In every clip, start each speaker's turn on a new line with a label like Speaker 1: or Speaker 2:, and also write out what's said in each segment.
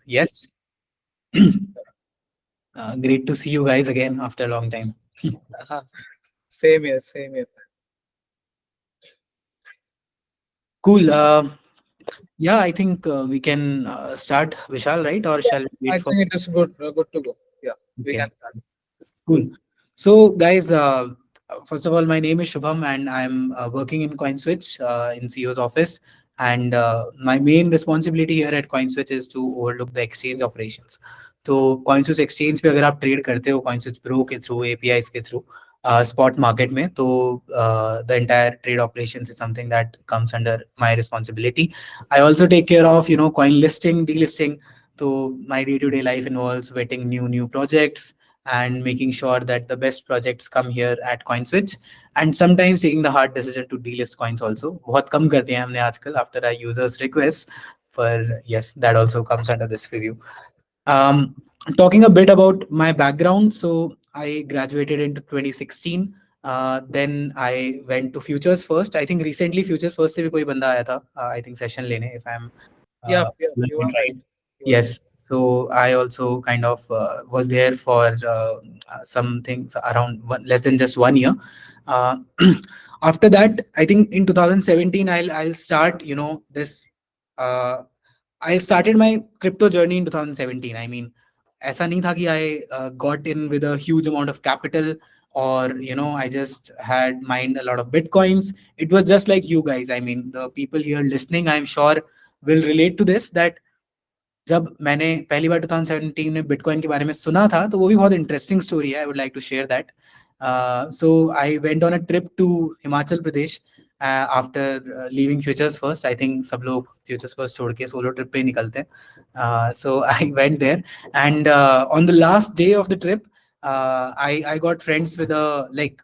Speaker 1: Yes, great to see you guys again after a long time.
Speaker 2: Uh-huh. Same here, same here.
Speaker 1: Cool. Yeah, I think we can start, Vishal, right? Or shall we
Speaker 2: I
Speaker 1: wait for?
Speaker 2: think it is good to go. Yeah, we
Speaker 1: Okay,
Speaker 2: can start.
Speaker 1: cool. So, guys, first of all, my name is Shubham, and I'm working in Coinswitch in CEO's office. And my main responsibility here at Coinswitch is to overlook the exchange operations. तो Coinswitch exchange पे अगर आप trade करते हो Coinswitch Pro के through APIs के through spot market में तो the entire trade operations is something that comes under my responsibility. I also take care of coin listing, delisting. So my day-to-day life involves vetting new projects and making sure that the best projects come here at Coinswitch, and sometimes taking the hard decision to delist coins also. बहुत कम करते हैं हमने आजकल after our users requests, but yes, that also comes under this review. Um, Talking a bit about my background, so I graduated into 2016. Then I went to Futures First. I think recently Futures First से भी कोई बंदा आया था. I think session लेने, if I'm
Speaker 2: Yeah, yeah,
Speaker 1: doing
Speaker 2: you
Speaker 1: it
Speaker 2: are right.
Speaker 1: right.
Speaker 2: You are right.
Speaker 1: Yes. So I also kind of was there for some things around less than just 1 year. Uh, After that, I think in 2017, I'll start. This. Uh, I started my crypto journey in 2017. I mean, ऐसा नहीं था कि I got in with a huge amount of capital, or I just had mined a lot of bitcoins. It was just like you guys. I mean, the people here listening, I'm sure will relate to this, that जब मैंने पहली बार 2017 में bitcoin के बारे में सुना था तो वो भी बहुत इंटरेस्टिंग स्टोरी है. I would like to share that. So I went on a trip to Himachal Pradesh after leaving Futures First. I think सब लोग फ्यूचर्स फर्स्ट छोड़ के सोलो ट्रिप पे ही निकलते हैं. So I went there and on the last day of the trip I got friends with a like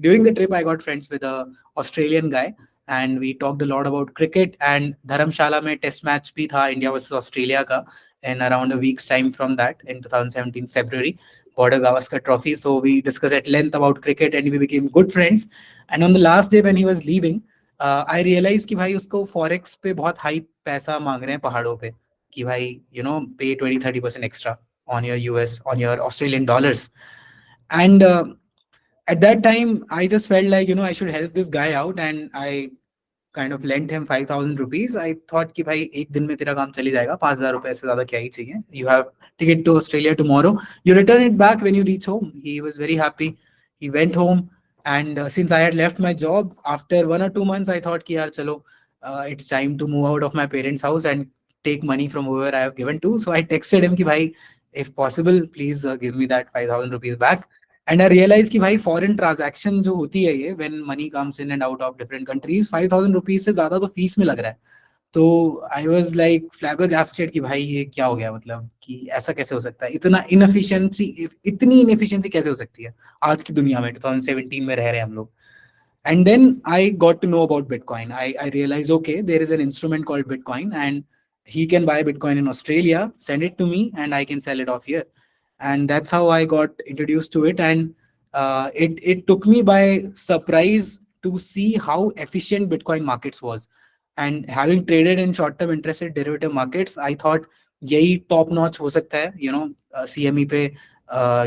Speaker 1: during the trip I got friends with a Australian guy, and we talked a lot about cricket. And धर्मशाला में test match भी था India versus Australia का in around a week's time from that, in 2017 February, border Gavaskar trophy. So we discussed at length about cricket and we became good friends. And on the last day when he was leaving, I realized कि भाई उसको forex पे बहुत high पैसा मांग रहे हैं पहाड़ों पे, कि भाई pay 20-30% extra on your US, on your Australian dollars. And at that time I just felt like I should help this guy out, and I kind of lent him 5,000 rupees. I thought कि भाई एक दिन में तेरा काम चली जाएगा, 5,000 रुपए से ज्यादा क्या ही चाहिए. You have ticket to Australia tomorrow, you return it back when you reach home. He was very happy. He went home, and since I had left my job after 1 or 2 months, I thought कि यार चलो, it's time to move out of my parents house and take money from whoever I have given to. So I texted him कि भाई, if possible please give me that 5,000 rupees back. And I realise कि भाई foreign transaction जो होती है ये, when money comes in and out of different countries, 5,000 rupees से ज्यादा तो फीस में लग रहा है. तो आई वाज लाइक फ्लैबरगास्टेड कि भाई ये क्या हो गया, मतलब कि ऐसा कैसे हो सकता है, इतनी इनएफिशिएंसी कैसे हो सकती है आज की दुनिया में, 2017 में रह रहे हैं हम लोग. And then I got to know about Bitcoin. I realized, okay, there is an instrument called Bitcoin, and he can buy Bitcoin in Australia, send it to me, and I can sell it off here. And that's how I got introduced to it. And it took me by surprise to see how efficient Bitcoin markets was. And having traded in short-term interest rate derivative markets, I thought यही top notch हो सकता है. CME पे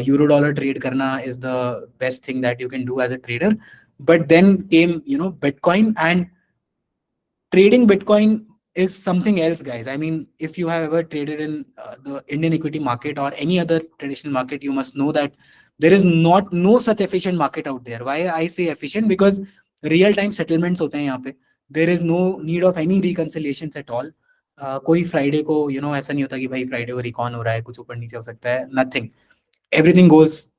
Speaker 1: euro dollar trade करना is the best thing that you can do as a trader. But then came Bitcoin, and trading Bitcoin is something else, guys. I mean, if you have ever traded in the Indian equity market or any other traditional market, you must know that there is not no such efficient market out there. Why I say efficient? Because real time settlements होते हैं यहाँ पे. There is no need of any reconciliations at all. कोई Friday को ऐसा नहीं होता कि भाई फ्राइडे को रिकॉन हो रहा है, कुछ ऊपर नीचे हो सकता है. Nothing. Everything goes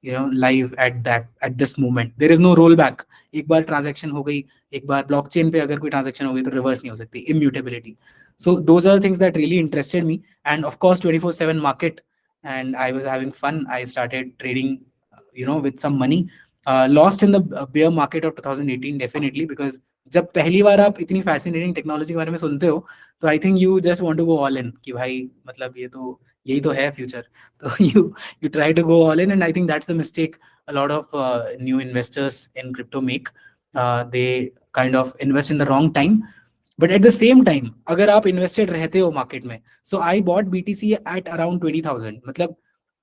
Speaker 1: live at this moment. There is no rollback. एक बार ट्रांजैक्शन हो गई, एक बार ब्लॉकचेन पे अगर कोई ट्रांजैक्शन हो गई तो रिवर्स नहीं हो सकती. Immutability. So those are the things that really interested me. And of course 24/7 market, and I was having fun. I started trading with some money. Lost in the bear market of 2018 definitely, because जब पहली बार आप इतनी fascinating technology के बारे में सुनते हो तो I think you just want to go all in कि भाई मतलब यही तो है फ्यूचर. तो you try to go all in, and I think that's the mistake a lot of new investors in crypto make. They kind of invest in the wrong time. But at the same time अगर आप invested रहते हो market में, so I bought BTC at around 20,000, मतलब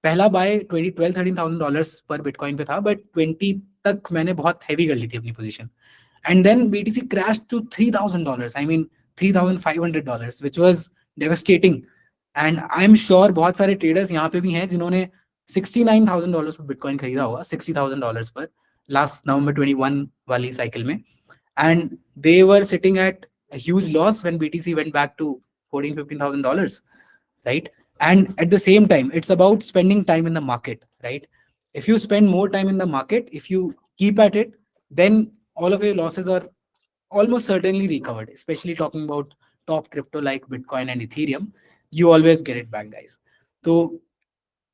Speaker 1: पहला bye 12-13,000 dollars पर bitcoin पे था, बट 20 तक मैंने बहुत हैवी कर ली थी अपनी position. And then BTC crashed to $3,000. I mean, $3,500, which was devastating. And I'm sure बहुत सारे traders यहाँ पे भी हैं जिन्होंने $69,000 पर बिटकॉइन खरीदा होगा, $60,000 पर लास्ट नवंबर 21 वाली साइकिल में. And they were sitting at a huge loss when BTC went back to 14-15,000 dollars, right? And at the same time, it's about spending time in the market, right? If you spend more time in the market, if you keep at it, then all of your losses are almost certainly recovered, especially talking about top crypto like Bitcoin and Ethereum. You always get it back, guys. So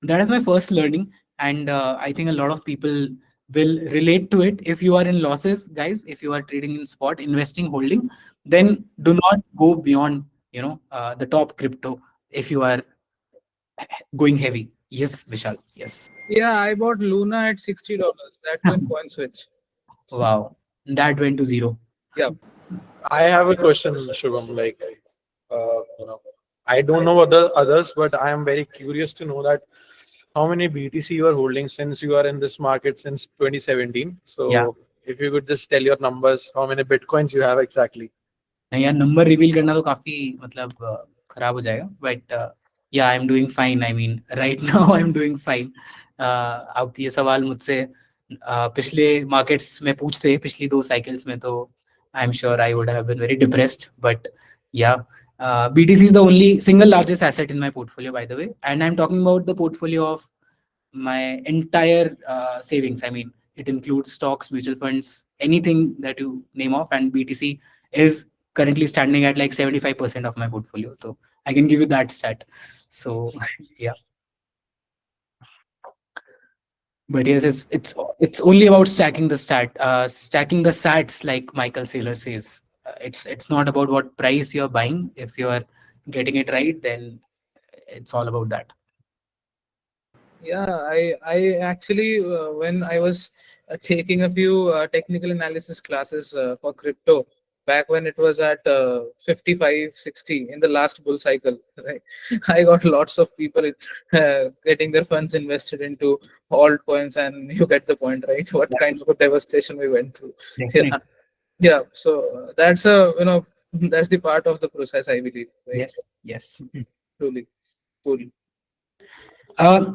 Speaker 1: that is my first learning, and I think a lot of people will relate to it. If you are in losses, guys, if you are trading in spot, investing, holding, then do not go beyond, the top crypto if you are going heavy. Yes, Vishal. Yes.
Speaker 2: Yeah, I bought Luna at $60. That too in Coinswitch.
Speaker 1: Wow, that went to zero.
Speaker 2: Yeah.
Speaker 3: I have a question, Shubham. Like, you know, I don't know what the others, but I am very curious to know that how many BTC you are holding since you are in this market since 2017. So,
Speaker 1: Yeah.
Speaker 3: if you could just tell your numbers, how many bitcoins you have exactly?
Speaker 1: नहीं यार, number reveal करना तो काफी मतलब खराब हो जाएगा, but या I am doing fine. I mean right now I am doing fine. अब ये सवाल मुझसे पिछले मार्केट्स में पूछते, पिछली 2 साइकिल्स में, तो I am sure I would have been very depressed. But yeah BTC is the only single largest asset in my portfolio, by the way, and I'm talking about the portfolio of my entire savings. I mean, it includes stocks, mutual funds, anything that you name off, and BTC is currently standing at like 75% of my portfolio. So I can give you that stat. So yeah. But yes, it's only about stacking the sats, like Michael Saylor says. It's not about what price you're buying. If you are getting it right, then it's all about that.
Speaker 2: Yeah, I actually when I was taking a few technical analysis classes for crypto back when it was at 55, 60 in the last bull cycle, right? I got lots of people getting their funds invested into altcoins, and you get the point, right? What
Speaker 1: Yeah,
Speaker 2: kind of a devastation we went through. Yeah,
Speaker 1: definitely.
Speaker 2: yeah. So that's a that's the part of the process, I believe, right?
Speaker 1: Yes, yes.
Speaker 2: Truly, cool.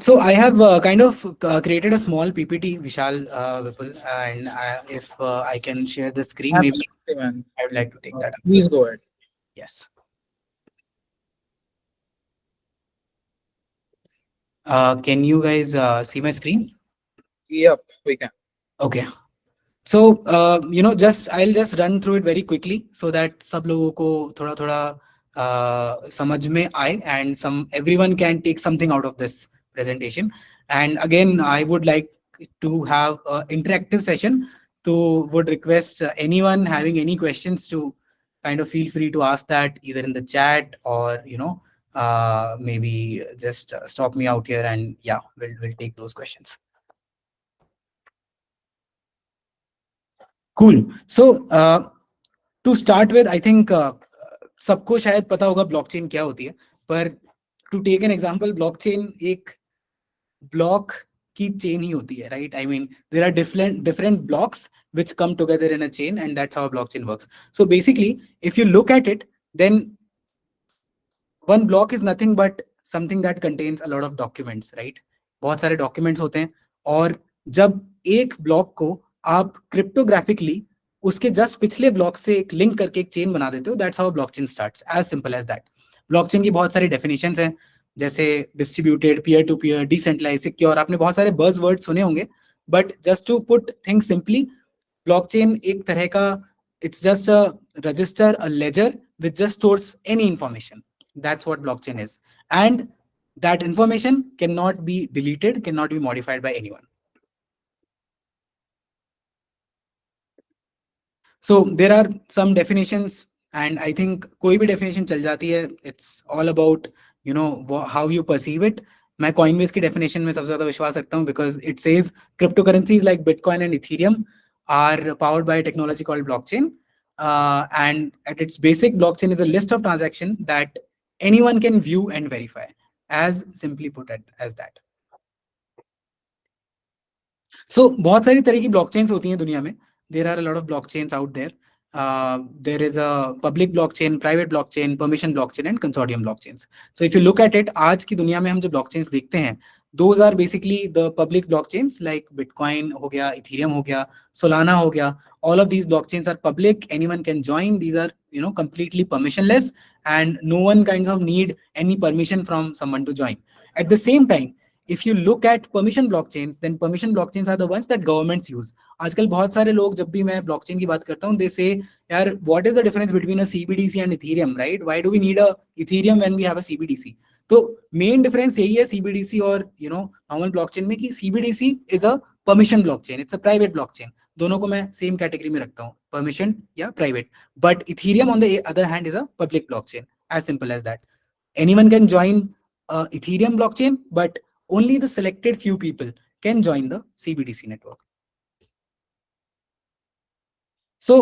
Speaker 1: So I have kind of created a small PPT, Vishal, Vipul, and if I can share the screen, maybe
Speaker 2: Absolutely, man.
Speaker 1: I would like to take that up.
Speaker 2: Please go ahead.
Speaker 1: Yes. Can you guys see my screen?
Speaker 2: Yep, we can.
Speaker 1: Okay. So just I'll just run through it very quickly so that सब लोगों को थोड़ा थोड़ा समझ में आए, and everyone can take something out of this presentation. And again, I would like to have an interactive session. So would request anyone having any questions to kind of feel free to ask that either in the chat, or maybe just stop me out here, and yeah, we'll take those questions. Cool. So to start with, I think सबको शायद पता होगा blockchain क्या होती है, पर to take an example, blockchain एक block की चेन ही होती है, right? I mean there are different blocks which come together in a chain, and that's how a blockchain works. So basically, if you look at it, then one block is nothing but something that contains a lot of documents, right? बहुत सारे documents होते हैं, और जब एक block को आप क्रिप्टोग्राफिकली उसके जस्ट पिछले ब्लॉक से एक लिंक करके एक चेन बना देते हो, that's how blockchain starts. As simple as that. Blockchain की बहुत सारी डेफिनेशंस हैं, जैसे distributed, peer to peer, decentralise, secure. आपने बहुत सारे बज़ वर्ड सुने होंगे, but just to put things simply, blockchain एक तरह का, it's just a register, a ledger which just stores any information. That's what blockchain is. And that information cannot be deleted, cannot be modified by anyone. So there are some definitions, and I think कोई भी definition चल जाती है. It's all about how you perceive it. मैं Coinbase की definition में सबसे ज़्यादा विश्वास रखता हूँ, because it says cryptocurrencies like Bitcoin and Ethereum are powered by a technology called blockchain. and at its basic, blockchain is a list of transactions that anyone can view and verify. As simply put it as that. So बहुत सारी तरह की blockchains होती हैं दुनिया में. There are a lot of blockchains out there. There is a public blockchain, private blockchain, permission blockchain, and consortium blockchains. So if you look at it, आज की दुनिया में हम जो blockchains देखते हैं, those are basically the public blockchains like Bitcoin हो गया, Ethereum हो गया, Solana हो गया. All of these blockchains are public. Anyone can join. These are, you know, completely permissionless, and no one kinds of need any permission from someone to join. At the same time, if you look at permission blockchains, then permission blockchains are the ones that governments use. आजकल बहुत सारे लोग जब भी मैं blockchain की बात करता हूँ, they say, यार, what is the difference between a CBDC and Ethereum, right? Why do we need a Ethereum when we have a CBDC? तो main difference यही है CBDC और, you know, normal blockchain में, कि CBDC is a permission blockchain, it's a private blockchain. दोनों को मैं same category में रखता हूँ, permission या private. But Ethereum on the other hand is a public blockchain, as simple as that. Anyone can join Ethereum blockchain, but only the selected few people can join the CBDC network. So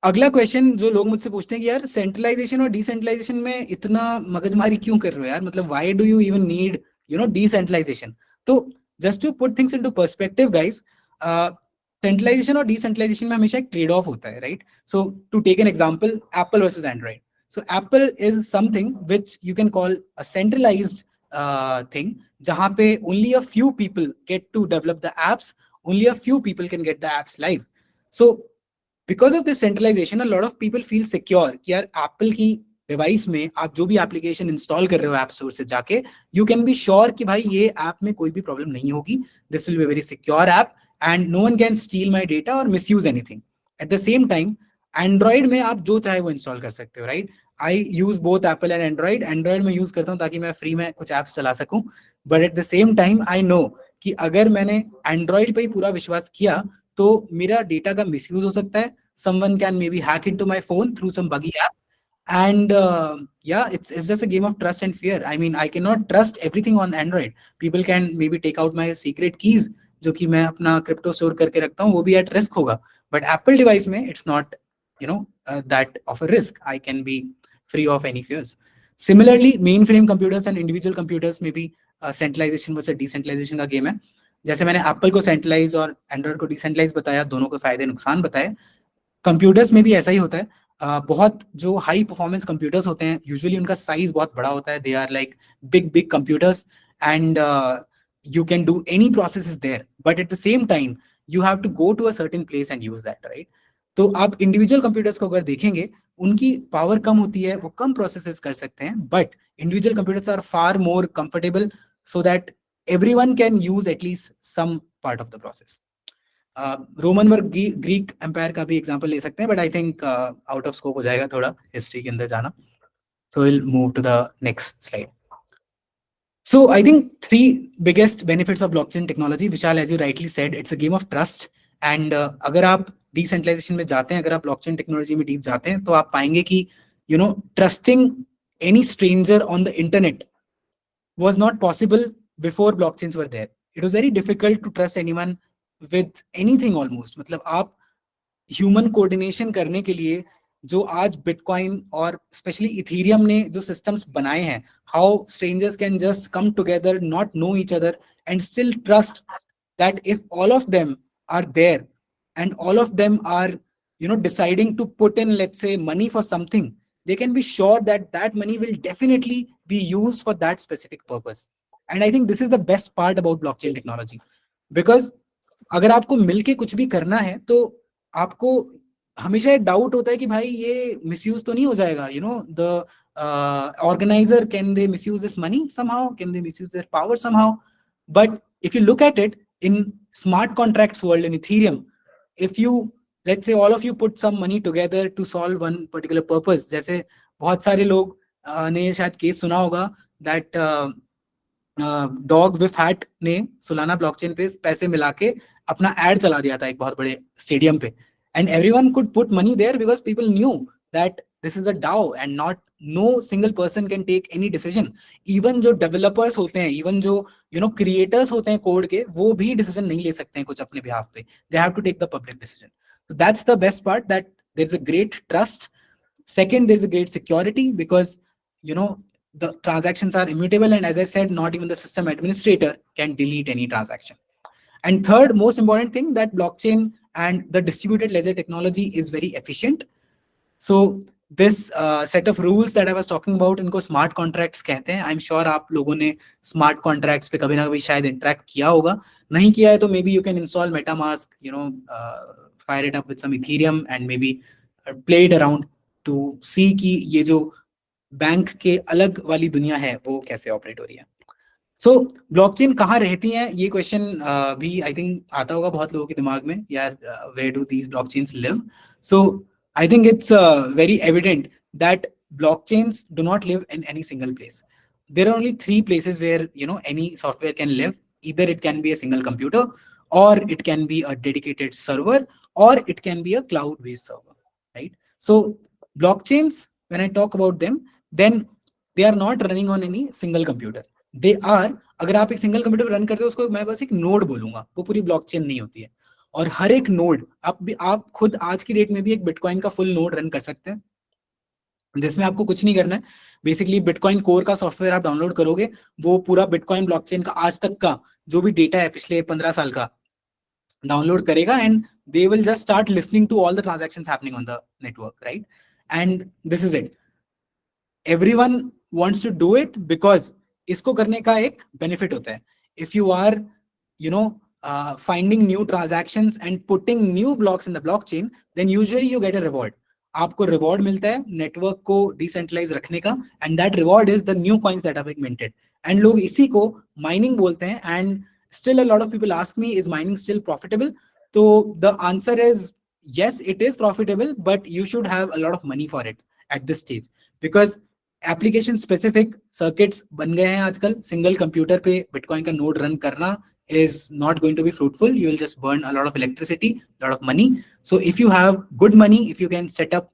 Speaker 1: अगला question जो लोग मुझसे पूछते हैं कि यार centralisation और decentralization में इतना मगजमारी क्यों कर रहे हो यार, मतलब why do you even need, you know, decentralization. तो just to put things into perspective guys, centralization और डिसेंट्रलाइजेशन में हमेशा एक ट्रेड ऑफ होता है, right? So to take an example, Apple versus Android. So Apple is something which you can call a centralized thing, जहाँ पे only a few people get to develop the apps, only a few people can get the apps live. So because of this centralization, a lot of people feel secure कि यार Apple की device में आप जो भी application install कर रहे हो ऐप स्टोर से जाके, यू कैन बी श्योर कि भाई ये ऐप में कोई भी प्रॉब्लम नहीं होगी, this will be very secure app and no one can steal my data और misuse anything. At the same time Android में आप जो चाहे वो इंस्टॉल कर सकते हो, right? I use both Apple and Android. Android में यूज करता हूँ ताकि मैं फ्री में कुछ ऐप्स चला सकूं, but at the same time I know कि अगर मैंने एंड्रॉइड पे ही पूरा विश्वास किया तो मेरा डेटा का मिसयूज हो सकता है. Someone can maybe hack into my phone through some buggy app, and yeah, it's just a game of trust and fear. I mean, I cannot trust everything on Android. People can maybe take out my secret keys जो कि मैं अपना crypto store करके रखता हूँ, वो भी at risk होगा. बट एप्पल डिवाइस में it's not, you know, that of a risk. I can be free of any fears. Similarly, mainframe computers and individual computers में भी centralization versus decentralization का गेम है. जैसे मैंने एप्पल को centralise और एंड्रॉइड को डिसेंट्रलाइज बताया, दोनों के फायदे नुकसान बताए, कंप्यूटर्स में भी ऐसा ही होता है. बहुत जो हाई परफॉर्मेंस कंप्यूटर्स होते हैं, यूजुअली उनका साइज बहुत बड़ा होता है. They are like big computers and you can do any processes there, but at the same time you have to go to a certain place and use that, right? तो आप individual computers को अगर देखेंगे, उनकी power कम होती है, वो कम processes कर सकते हैं, but individual computers are far more comfortable so that everyone can use at least some part of the process. Roman work Greek empire का भी एग्जांपल ले सकते हैं, but I think out of scope हो जाएगा थोड़ा हिस्ट्री के अंदर जाना. So will move to the next slide. So I think three biggest benefits of blockchain technology. Vishal, as you rightly said, it's a game of trust. And अगर आप decentralization में जाते हैं, अगर आप blockchain technology में deep जाते हैं, तो आप पाएंगे कि, you know, trusting any stranger on the internet was not possible before blockchains were there. It was very difficult to trust anyone with anything almost. मतलब आप ह्यूमन कोऑर्डिनेशन करने के लिए जो आज बिटकॉइन और स्पेशली इथेरियम ने जो सिस्टम्स बनाए हैं, how strangers can just come together, not know each other and still trust that if all of them are there and all of them are, you know, deciding to put in, let's say, money for something, they can be sure that that money will definitely be used for that specific purpose. And I think this is the best part about blockchain technology, because अगर आपको मिलके कुछ भी करना है तो आपको हमेशा एक डाउट होता है कि भाई ये मिसयूज तो नहीं हो जाएगा. You know, the organiser, can they misuse this money somehow, can they misuse their power somehow. But if you look at it in smart contracts world in Ethereum, if you, let's say, all of you put some money together to solve one particular purpose, जैसे बहुत सारे लोग ने शायद case सुना होगा that dog with hat ने Solana blockchain पे पैसे मिला के अपना एड चला दिया था एक बहुत बड़े स्टेडियम पे, and everyone could put money there because people knew that this is a DAO and not, no single person can take any decision. Even जो डेवलपर्स होते हैं, इवन जो यू नो क्रिएटर्स होते हैं कोड के, वो भी डिसीजन नहीं ले सकते हैं कुछ अपने बिहाफ पे. They have to take the public decision. So that's the best part, that there's a great trust. Second, there's a great security because the transactions are immutable, and as I said, not even the system administrator can delete any transaction. And third, most important thing, that blockchain and the distributed ledger technology is very efficient. So this set of rules that I was talking about, इनको smart contracts कहते हैं. I'm sure आप लोगों ने smart contracts पे कभी ना कभी शायद interact किया होगा. नहीं किया है तो maybe you can install MetaMask, fire it up with some Ethereum and maybe play it around to see कि ये जो बैंक के अलग वाली दुनिया है वो कैसे ऑपरेट हो रही है. सो ब्लॉकचेन कहाँ रहती है, ये क्वेश्चन भी आई थिंक आता होगा बहुत लोगों के दिमाग में, यार where do these blockchains live. So I think it's very evident that blockchains do not live in any single place. There are only three places where any software can live. Either it can be a single computer, or it can be a dedicated server, or it can be a cloud-based server, right? So blockchains, when I talk about them, then they are not running on any single computer. They are, अगर आप एक single computer run करते हो उसको मैं बस एक node बोलूंगा, वो पूरी ब्लॉकचेन नहीं होती है. और हर एक नोड आप खुद आज की डेट में भी एक बिटकॉइन का फुल नोड रन कर सकते हैं, जिसमें आपको कुछ नहीं करना है. बेसिकली बिटकॉइन कोर का सॉफ्टवेयर आप डाउनलोड करोगे, वो पूरा बिटकॉइन ब्लॉकचेन का आज तक का जो भी डेटा है पिछले 15 साल का डाउनलोड करेगा, and they will just start listening to all the transactions happening on the network, right? And this is it. Everyone wants to do it because इसको करने का एक बेनिफिट होता है. If you are finding new transactions and putting new blocks in the blockchain, then usually you get a reward. आपको reward मिलता है network को decentralized रखने का, and that reward is the new coins that are being minted. And लोग इसी को mining बोलते हैं. And still a lot of people ask me, is mining still profitable? So the answer is yes, it is profitable, but you should have a lot of money for it at this stage, because application specific circuits बन गए हैं आजकल. Single computer पे Bitcoin का node run करना is not going to be fruitful. You will just burn a lot of electricity, a lot of money. So if you have good money, if you can set up,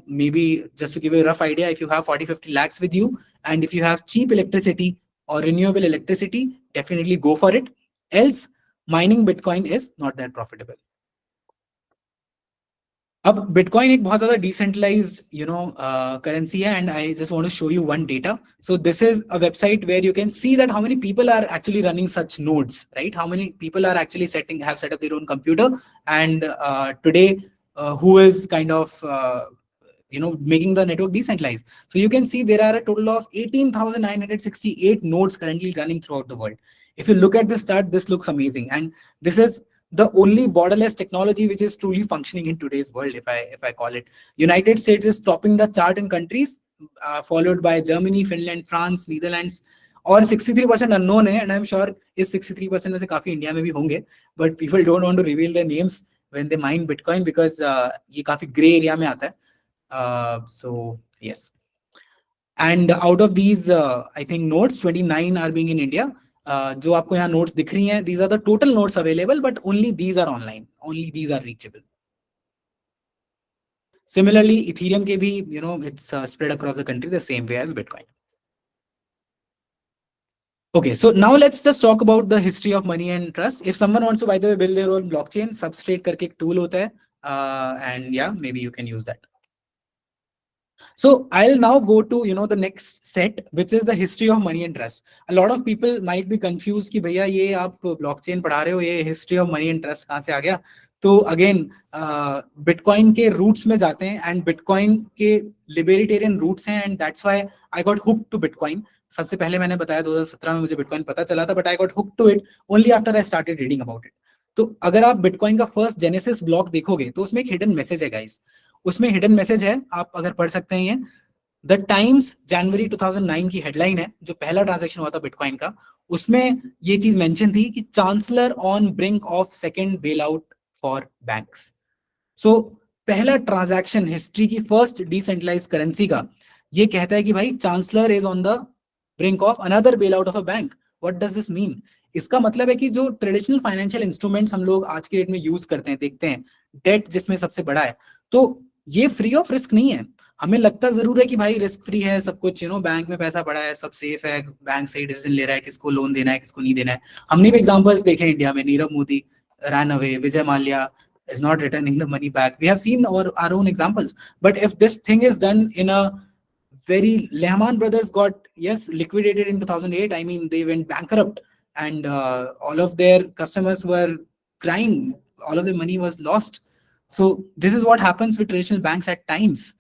Speaker 1: maybe just to give you a rough idea, if you have 40-50 lakhs with you, and if you have cheap electricity or renewable electricity, definitely go for it. Else, mining Bitcoin is not that profitable. अब bitcoin एक बहुत ज्यादा decentralised currency है, and I just want to show you one data. So this is a website where you can see that how many people are actually running such nodes, right? How many people are actually have set up their own computer, and today who is kind of making the network decentralized. So you can see there are a total of 18,968 nodes currently running throughout the world. If you look at this chart, this looks amazing, and this is the only borderless technology which is truly functioning in today's world, if I call it. United States is topping the chart in countries, followed by Germany, Finland, France, Netherlands, और 63% unknown है, and I'm sure इस 63% में से काफी India में भी होंगे, but people don't want to reveal their names when they mine Bitcoin because ये काफी gray area में आता है. So yes, and out of these I think nodes 29 are being in India. जो आपको यहाँ notes दिख रही हैं, these are the total notes available, but only these are online, only these are reachable. Similarly, Ethereum के भी it's spread across the country the same way as Bitcoin. Okay, so now let's just talk about the history of money and trust. If someone wants to, by the way, build their own blockchain, Substrate करके एक tool होता है, and yeah, maybe you can use that. So I'll now go to the next set, which is the history of money and trust. A lot of people might be confused कि भैया ये आप blockchain पढ़ा रहे हो, ये history of money and trust कहाँ से आ गया? तो again Bitcoin के roots में जाते हैं, and Bitcoin के libertarian roots हैं, and that's why I got hooked to Bitcoin. सबसे पहले मैंने बताया 2017 में मुझे Bitcoin पता चला था, but I got hooked to it only after I started reading about it. तो अगर आप Bitcoin का first Genesis block देखोगे तो उसमें एक hidden message है guys. उसमें हिडन मैसेज है, आप अगर पढ़ सकते हैं. द टाइम्स जनवरी 2009 की हेडलाइन है, जो पहला ट्रांजैक्शन हुआ था बिटकॉइन का, उसमें ये चीज मेंशन थी कि chancellor on brink of second bail out for banks. So पहला ट्रांजैक्शन हिस्ट्री की फर्स्ट डिसेंट्रलाइज्ड करेंसी का ये कहता है कि भाई chancellor is on the brink of another bail out of a bank. What does this mean? इसका मतलब है कि जो ट्रेडिशनल फाइनेंशियल इंस्ट्रूमेंट्स हम लोग आज के डेट में यूज करते हैं, देखते हैं डेट जिसमें सबसे बड़ा है, तो ये फ्री ऑफ रिस्क नहीं है. हमें लगता जरूर है कि भाई रिस्क फ्री है सब कुछ, बैंक में पैसा पड़ा है, सब सेफ है, बैंक सही डिसीजन ले रहा है, किसको लोन देना है किसको नहीं देना है. हमने भी एग्जांपल्स देखे इंडिया में, Nirav Modi ran away, Vijay Mallya is not returning the money back. We have seen our own examples. But if this thing is done in a very, Lehman Brothers got, yes, liquidated in 2008. I mean, they went bankrupt, and all of their customers were crying. All of their money was lost. So this is what happens with traditional banks at times.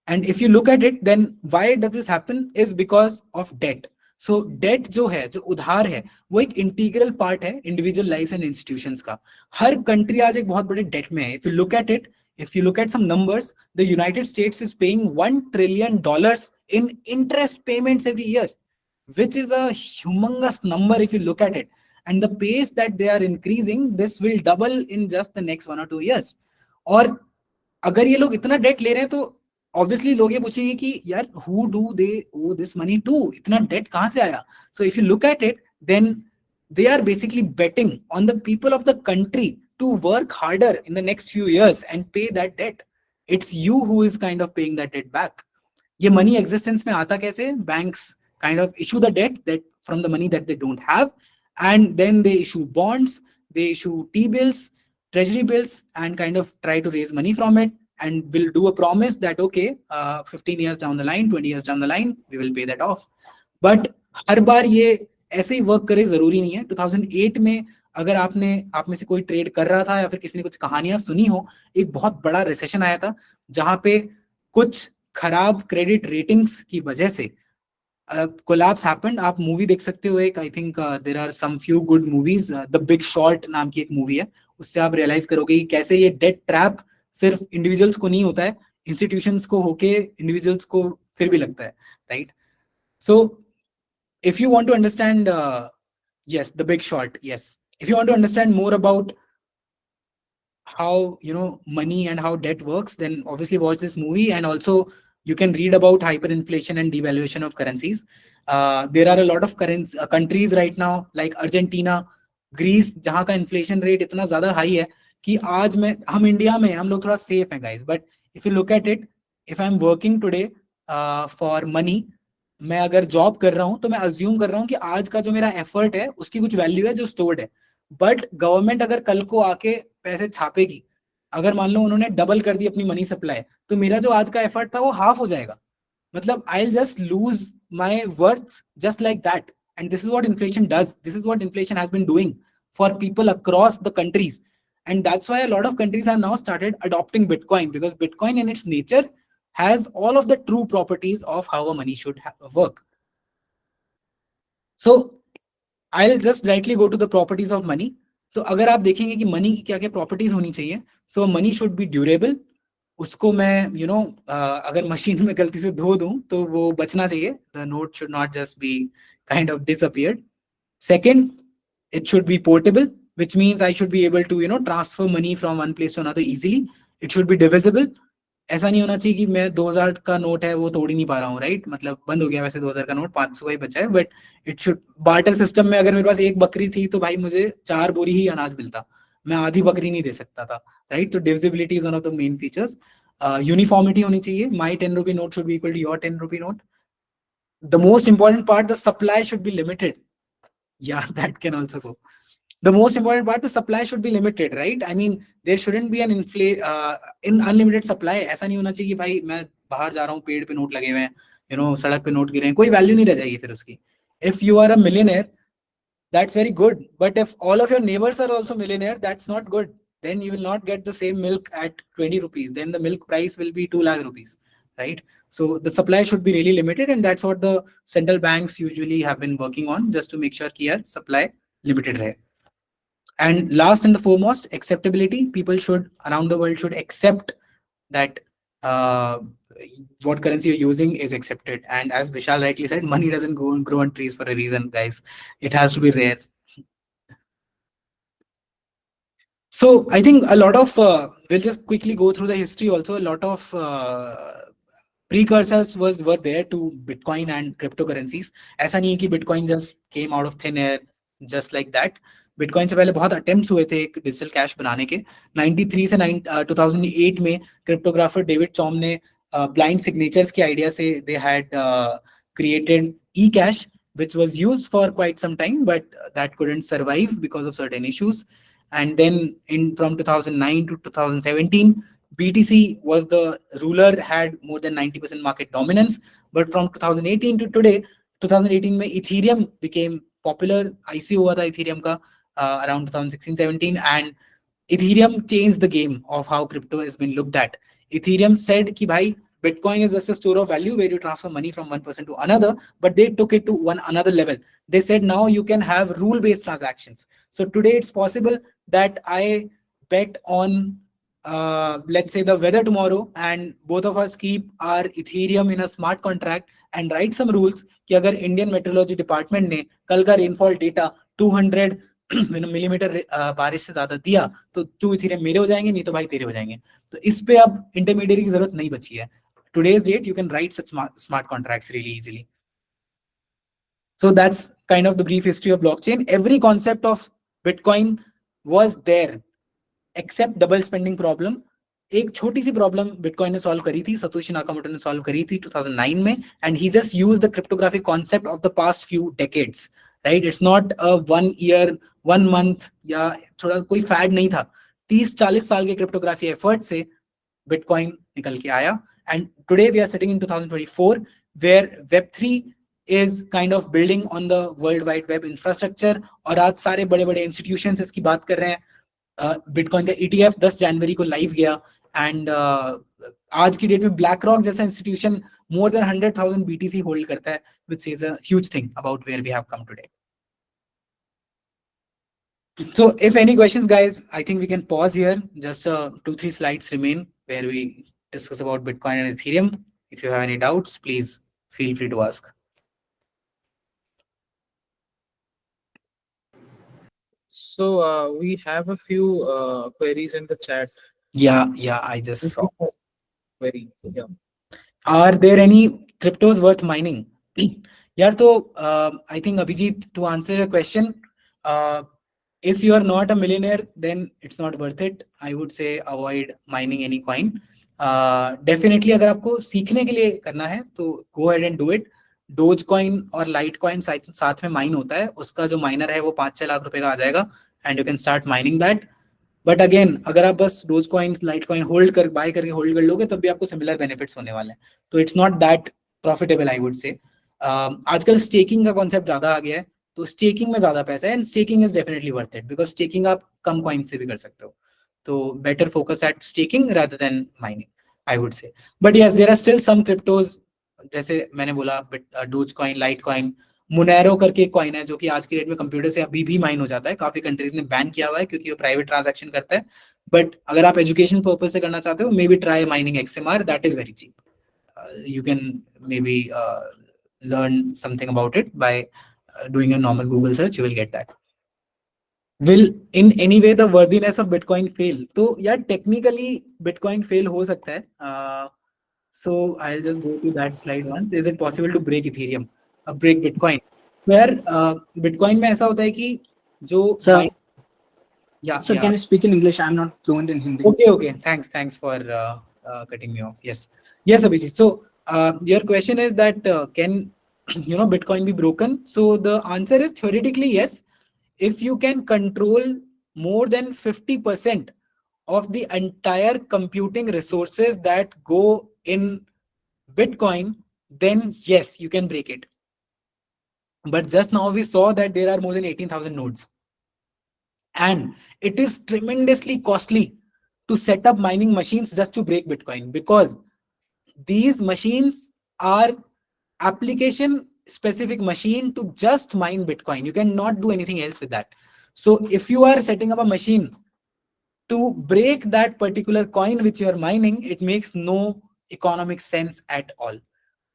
Speaker 1: And if you look at it, then why does this happen is because of debt. So debt जो है, जो उधार है, वो एक integral part है individual life and institutions का. हर country आज एक बहुत बड़े डेट में है. If you look at some numbers, the United States is paying $1 trillion in interest payments every year, which is a humongous number if you look at it. And the pace that they are increasing, this will double in just the next 1 or 2 years. और अगर ये लोग इतना date ले रहे हैं तो obviously लोग ये पूछेंगे कि यार who do they owe this money to? इतना डेट कहाँ से आया? So if you look at it, then they are basically betting on the people of the country to work harder in the next few years and pay that debt. It's you who is kind of paying that debt back. ये money existence में आता कैसे? Banks kind of issue the debt that from the money that they don't have, and then they issue bonds, they issue T-bills, treasury bills, and kind of try to raise money from it, and will do a promise that okay, 15 years down the line, 20 years down the line, we will pay that off. But हर बार ये ऐसे ही work करे जरूरी नहीं है. 2008 में अगर आप में से कोई ट्रेड कर रहा था या फिर किसी ने कुछ कहानियां सुनी हो, एक बहुत बड़ा रिसेशन आया था जहां पे कुछ खराब क्रेडिट रेटिंग्स की वजह से कोलैप्स हैपेंड. आप मूवी देख सकते हो एक, I think there are some few good movies. The Big Short नाम की एक मूवी है, उससे आप रियलाइज करोगे कि कैसे ये डेट ट्रैप सिर्फ इंडिविजुअल्स को नहीं होता है, इंस्टीट्यूशंस को होके इंडिविजुअल्स को फिर भी लगता है, right? So if you want to understand, yes, The Big Short, yes, if you want to understand more about how money and how debt works, then obviously watch this movie. And also you can read about hyperinflation and devaluation of currencies. There are a lot of countries right now like Argentina, Greece, जहाँ का inflation rate इतना ज़्यादा high है कि आज हम India में हम लोग थोड़ा safe हैं guys. But if you look at it, if I'm working today for money, मैं अगर जॉब कर रहा हूं तो मैं अज्यूम कर रहा हूं कि आज का जो मेरा एफर्ट है उसकी कुछ वैल्यू है जो स्टोर्ड है. बट गवर्नमेंट अगर कल को आके पैसे छापेगी, अगर मान लो उन्होंने डबल कर दी अपनी मनी सप्लाई, तो मेरा जो आज का एफर्ट था वो हाफ हो जाएगा. मतलब I will just lose my worth just like that. And this is what inflation does. This is what inflation has been doing for people across the countries. And that's why a lot of countries have now started adopting Bitcoin, because Bitcoin in its nature has all of the true properties of how a money should work. So I'll just directly go to the properties of money. So अगर आप देखेंगे कि money की क्या क्या properties होनी चाहिए, so money should be durable. उसको मैं अगर मशीन में गलती से धो दूं तो वो बचना चाहिए. The note should not just be kind of disappeared. Second, it should be portable, which means I should be able to transfer money from one place to another easily. It should be divisible. ऐसा नहीं होना चाहिए कि मैं 2000 का note है वो तोड़ ही नहीं पा रहा हूँ, राइट? मतलब बंद हो गया वैसे 2000 का नोट, 500 का ही बचा है. But it should barter system में अगर मेरे पास एक बकरी थी तो भाई मुझे 4 बोरी ही अनाज मिलता, मैं आधी बकरी नहीं दे सकता था, राइट? तो divisibility is one of the main features. Uniformity होनी चाहिए. My 10 rupee note should be equal to your 10 rupee note. The most important part, the supply should be limited. या that can also go. The most important part, the supply should be limited, right? I mean, there shouldn't be an unlimited supply. ऐसा नहीं होना चाहिए कि भाई मैं बाहर जा रहा हूँ, पेड़ पे नोट लगे हुए हैं, सड़क पे नोट गिरे हैं, कोई वैल्यू नहीं रह जाएगी फिर उसकी. If you are a millionaire, that's very good. But if all of your neighbors are also millionaire, that's not good. Then you will not get the same milk at 20 rupees. Then the milk price will be 2 lakh rupees, right? So the supply should be really limited, and that's what the central banks usually have been working on, just to make sure कि यार supply limited रहे. And last and the foremost, acceptability. People around the world should accept that what currency you're using is accepted. And as Vishal rightly said, money doesn't grow on trees for a reason, guys. It has to be rare. So I think a lot of, we'll just quickly go through the history also. A lot of precursors were there to Bitcoin and cryptocurrencies. ऐसा नहीं है कि Bitcoin just came out of thin air just like that. Bitcoin से पहले बहुत attempts हुए थे एक डिजिटल कैश बनाने के. 93 से 2008 में क्रिप्टोग्राफर डेविड चॉम ने ब्लाइंड सिग्नेचर्स के आइडिया से they had created E cash, which was used for quite some time, but that couldn't survive because of certain issues. And then in from 2009 to 2017, BTC was the ruler, had more than 90% market dominance. But from 2018 to today, 2018 में Ethereum became popular. ICO हुआ था Ethereum का around 2016-17, and Ethereum changed the game of how crypto has been looked at. Ethereum said कि भाई Bitcoin is just a store of value where you transfer money from one person to another, but they took it to one another level. They said now you can have rule-based transactions. So today it's possible that I bet on let's say the weather tomorrow, and both of us keep our Ethereum in a smart contract and write some rules कि अगर Indian metrology department ने कल का rainfall data 200 millimetre बारिश से ज्यादा दिया तो 2 इथेरियम मेरे हो जाएंगे, नहीं तो भाई तेरे हो जाएंगे. तो इस पे अब इंटरमीडिएट की जरूरत नहीं बची है. Today's date you can write such smart contracts really easily. So that's kind of the brief history of blockchain. Every concept of Bitcoin was there except double spending problem. एक छोटी सी प्रॉब्लम बिटकॉइन ने solve करी थी, Satoshi Nakamoto ने solve करी थी 2009 में, and he just used the cryptographic concept of the past few decades, right. It's not a 1 year 1 month या थोड़ा कोई फैड नहीं था. 30-40 साल के क्रिप्टोग्राफी एफर्ट से बिटकॉइन निकल के आया, and today we are sitting in 2024 वेयर Web3 is kind of building on the world wide web infrastructure. और आज सारे बड़े बड़े इंस्टीट्यूशंस इसकी बात कर रहे हैं. बिटकॉइन का ETF 10 जनवरी को लाइव गया, एंड आज की डेट में ब्लैक रॉक जैसा institution more than 100,000 BTC hold करता है, which is a huge thing about where we have come today. So if any questions, guys, I think we can pause here. Just 2-3 slides remain where we discuss about Bitcoin and Ethereum. If you have any doubts, please feel free to ask.
Speaker 2: So we have a few queries in the chat.
Speaker 1: Yeah, I just saw.
Speaker 2: Query. Yeah.
Speaker 1: Are there any cryptos worth mining? यार तो I think Abhijit, to answer your question, if you are not a millionaire, then it's not worth it. I would say avoid mining any coin. Definitely अगर आपको सीखने के लिए करना है तो go ahead and do it. Dogecoin और Litecoin साथ में माइन होता है, उसका जो माइनर है वो 5-6 लाख रुपए का आ जाएगा, and you can start mining that. But again अगर आप बस Dogecoin Litecoin होल्ड कर बाय करके होल्ड कर लोगे तब भी आपको सिमिलर बेनिफिट्स होने वाले हैं. तो it's not that profitable, I would से. आजकल स्टेकिंग का कॉन्सेप्ट ज्यादा आ गया है, तो स्टेकिंग में ज्यादा पैसा है, एंड staking is definitely worth it because staking आप कम कॉइन से भी कर सकते हो. तो better focus at staking rather than mining, I would say. But yes, there are still some cryptos, जैसे मैंने बोला Dogecoin, Litecoin, मुनेरो करके कॉइन है जो कि आज की डेट में कंप्यूटर से अभी भी माइन हो जाता है. काफी कंट्रीज ने बैन किया हुआ है क्योंकि वो प्राइवेट ट्रांजैक्शन करता है. बट अगर आप एजुकेशन पर्पस से करना चाहते हो, maybe try mining XMR, that is very cheap. You can maybe learn something about it by doing a normal Google search, you will get that. Will in any way the worthiness of Bitcoin fail? तो यार technically Bitcoin fail हो सकता है. So I'll just go to that slide once. Is it possible to break Ethereum? Break Bitcoin? Where Bitcoin में ऐसा होता है कि जो
Speaker 4: Sir,
Speaker 1: yeah,
Speaker 4: sir,
Speaker 1: yeah.
Speaker 4: can you speak in English? I'm not fluent in Hindi.
Speaker 1: Okay. Thanks for cutting me off. Yes, Abhijit. So your question is that can Bitcoin be broken? So the answer is theoretically yes. If you can control more than 50% of the entire computing resources that go in Bitcoin, then yes, you can break it. But just now we saw that there are more than 18,000 nodes. And it is tremendously costly to set up mining machines just to break Bitcoin, because these machines are application specific machine to just mine Bitcoin. You cannot do anything else with that. So if you are setting up a machine to break that particular coin which you are mining, it makes no economic sense at all.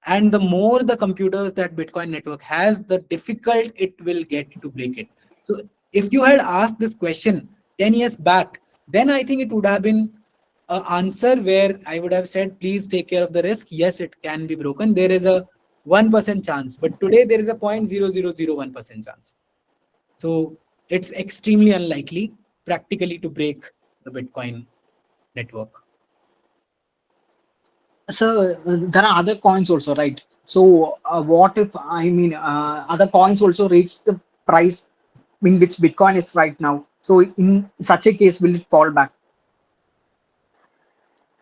Speaker 1: And the more the computers that Bitcoin network has, the difficult it will get to break it. So if you had asked this question 10 years back, then I think it would have been an answer where I would have said, please take care of the risk. Yes, it can be broken. There is a 1% chance, but today there is a 0.0001% chance. So it's extremely unlikely practically to break the Bitcoin network.
Speaker 4: So there are other coins also, right? So what if, I mean, other coins also reach the price in which Bitcoin is right now? So in such a case, will it fall back?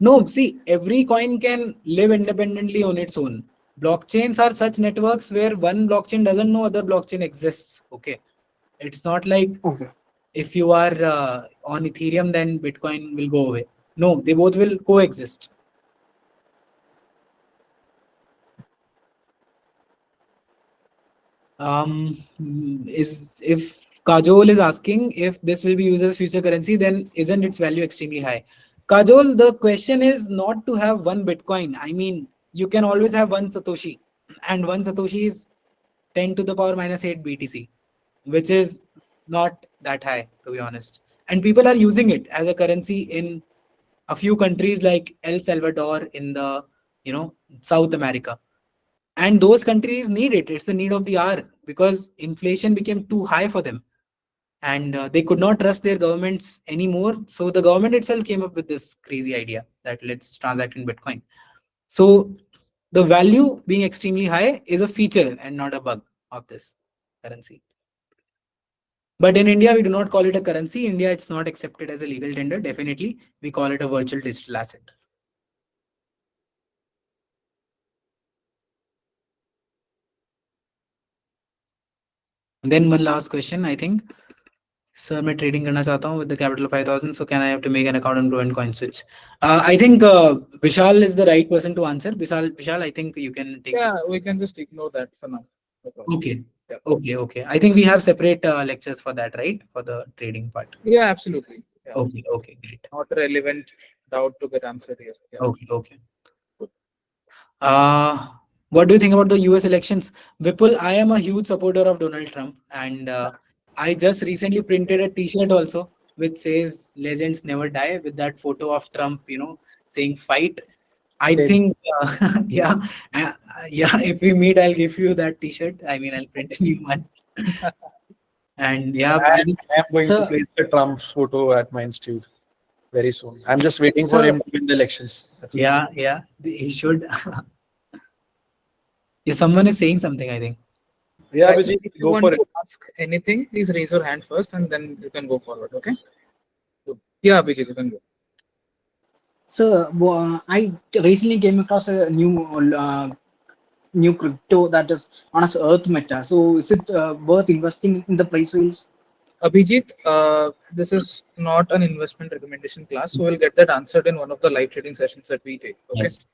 Speaker 1: No, see, every coin can live independently on its own. Blockchains are such networks where one blockchain doesn't know other blockchain exists. Okay. It's not like
Speaker 4: Okay.
Speaker 1: if you are on Ethereum, then Bitcoin will go away. No, they both will coexist. Is if Kajol is asking if this will be used as future currency, then isn't its value extremely high? Kajol, the question is not to have one Bitcoin. I mean, you can always have one Satoshi, and one Satoshi is 10 to the power minus 8 BTC, which is not that high, to be honest. And people are using it as a currency in a few countries like El Salvador in the, South America. And those countries need it. It's the need of the hour because inflation became too high for them, and they could not trust their governments anymore. So the government itself came up with this crazy idea that let's transact in Bitcoin. So the value being extremely high is a feature and not a bug of this currency. But in India, we do not call it a currency. India, it's not accepted as a legal tender. Definitely, we call it a virtual digital asset. Then one last question, I think. Sir, मैं trading करना चाहता हूँ with the capital of 5,000. So can I have to make an account and grow in Coinswitch? I think Vishal is the right person to answer. Vishal, I think you can take this.
Speaker 2: Yeah, we can just ignore that for now. No problem.
Speaker 1: Okay.
Speaker 2: Yeah.
Speaker 1: Okay. I think we have separate lectures for that, right? For the trading part.
Speaker 2: Yeah, absolutely. Yeah.
Speaker 1: Okay, great.
Speaker 2: Not a relevant doubt to get answered here. Yeah.
Speaker 1: Okay. What do you think about the US elections? Vipul, I am a huge supporter of Donald Trump, and I just recently printed a t-shirt also which says legends never die with that photo of Trump, saying fight. I
Speaker 3: Same.
Speaker 1: think, yeah, uh, yeah, if we meet, I'll give you that t-shirt. I mean, I'll print a new one. And yeah,
Speaker 3: I am going to
Speaker 4: Sir,
Speaker 3: place a Trump's photo at my institute very soon. I'm just waiting for
Speaker 4: sir,
Speaker 3: him to win the elections. That's it.
Speaker 1: yeah, he should. Yeah, someone is saying something, I think.
Speaker 3: Yeah,
Speaker 2: Guys,
Speaker 3: Vijay,
Speaker 2: if you
Speaker 3: go
Speaker 2: want
Speaker 3: for it.
Speaker 2: to ask anything, please raise your hand first and then you can go forward. Okay. Good. Yeah, Abhijit, you can go.
Speaker 4: sir, I recently came across a new crypto that is on as Earth Meta. So is it worth investing in the price sales?
Speaker 2: Abhijit, this is not an investment recommendation class, so we'll get that answered in one of the live trading sessions that we take. Okay.
Speaker 1: Yes.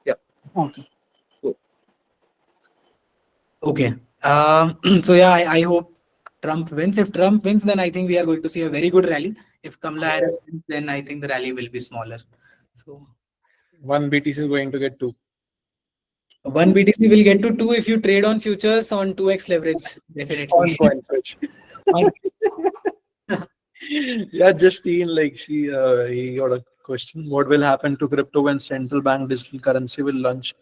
Speaker 2: Yeah.
Speaker 4: Okay.
Speaker 1: Okay. So yeah, I hope Trump wins. If Trump wins, then I think we are going to see a very good rally. If Kamala Harris wins, then I think the rally will be smaller. So
Speaker 3: One BTC is going to get two.
Speaker 1: one BTC will get to two if you trade on futures on 2x leverage.
Speaker 3: On
Speaker 1: Definitely.
Speaker 3: Coinswitch. Yeah, Justine, like he got a question. What will happen to crypto when central bank digital currency will launch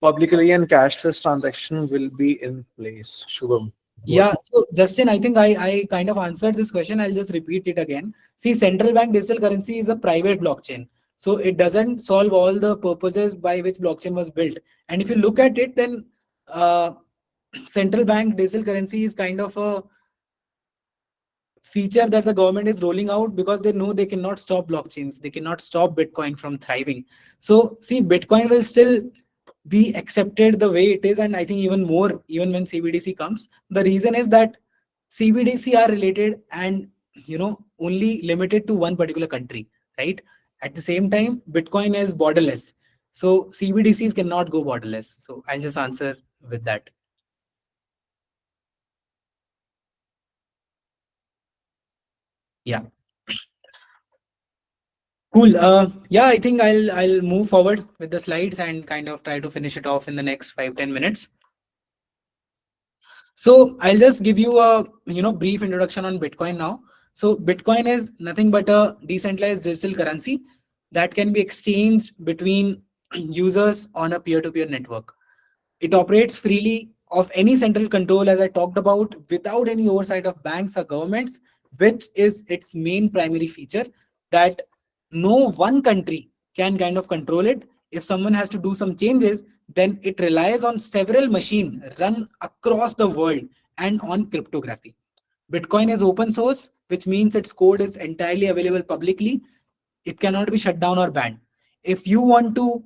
Speaker 3: publicly and cashless transaction will be in place? Shubham.
Speaker 1: Yeah, so Justin, I think I kind of answered this question. I'll just repeat it again. See, central bank digital currency is a private blockchain. So it doesn't solve all the purposes by which blockchain was built. And if you look at it, then uh, central bank digital currency is kind of a feature that the government is rolling out because they know they cannot stop blockchains. They cannot stop Bitcoin from thriving. So see, Bitcoin will still be accepted the way it is, and I think even more, even when CBDC comes. The reason is that CBDC are related and only limited to one particular country, right? At the same time, Bitcoin is borderless. So CBDCs cannot go borderless. So I'll just answer with that. Yeah. Cool. Yeah, I think I'll move forward with the slides and kind of try to finish it off in the next 5-10 minutes. So I'll just give you a brief introduction on Bitcoin now. So Bitcoin is nothing but a decentralized digital currency that can be exchanged between users on a peer-to-peer network. It operates freely of any central control, as I talked about, without any oversight of banks or governments, which is its main primary feature, that no one country can kind of control it. If someone has to do some changes, then it relies on several machines run across the world and on cryptography. Bitcoin is open source, which means its code is entirely available publicly. It cannot be shut down or banned. If you want to,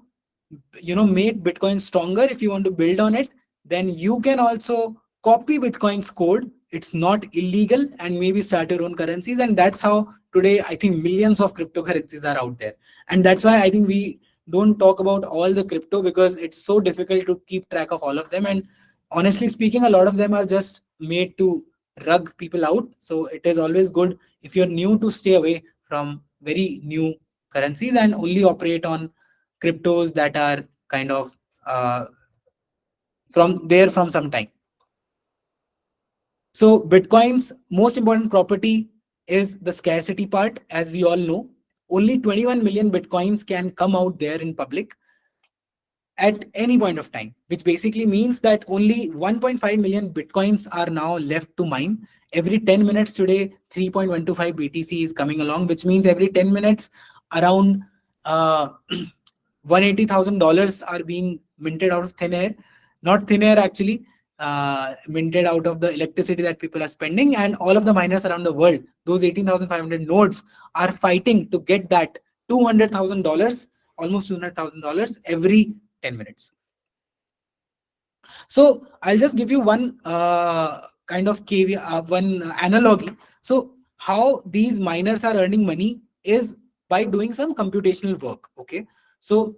Speaker 1: make Bitcoin stronger, if you want to build on it, then you can also copy Bitcoin's code. It's not illegal, and maybe start your own currencies. And that's how today I think millions of cryptocurrencies are out there. And that's why I think we don't talk about all the crypto, because it's so difficult to keep track of all of them. And honestly speaking, a lot of them are just made to rug people out. So it is always good, if you're new, to stay away from very new currencies and only operate on cryptos that are kind of from there from some time. So Bitcoin's most important property is the scarcity part. As we all know, only 21 million Bitcoins can come out there in public at any point of time, which basically means that only 1.5 million Bitcoins are now left to mine. Every 10 minutes today, 3.125 BTC is coming along, which means every 10 minutes, around $180,000 are being minted out of thin air. Not thin air, actually, minted out of the electricity that people are spending. And all of the miners around the world, those 18,500 nodes, are fighting to get that $200,000, almost $200,000 every 10 minutes. So I'll just give you one kind of caveat, one analogy. So how these miners are earning money is by doing some computational work. Okay. So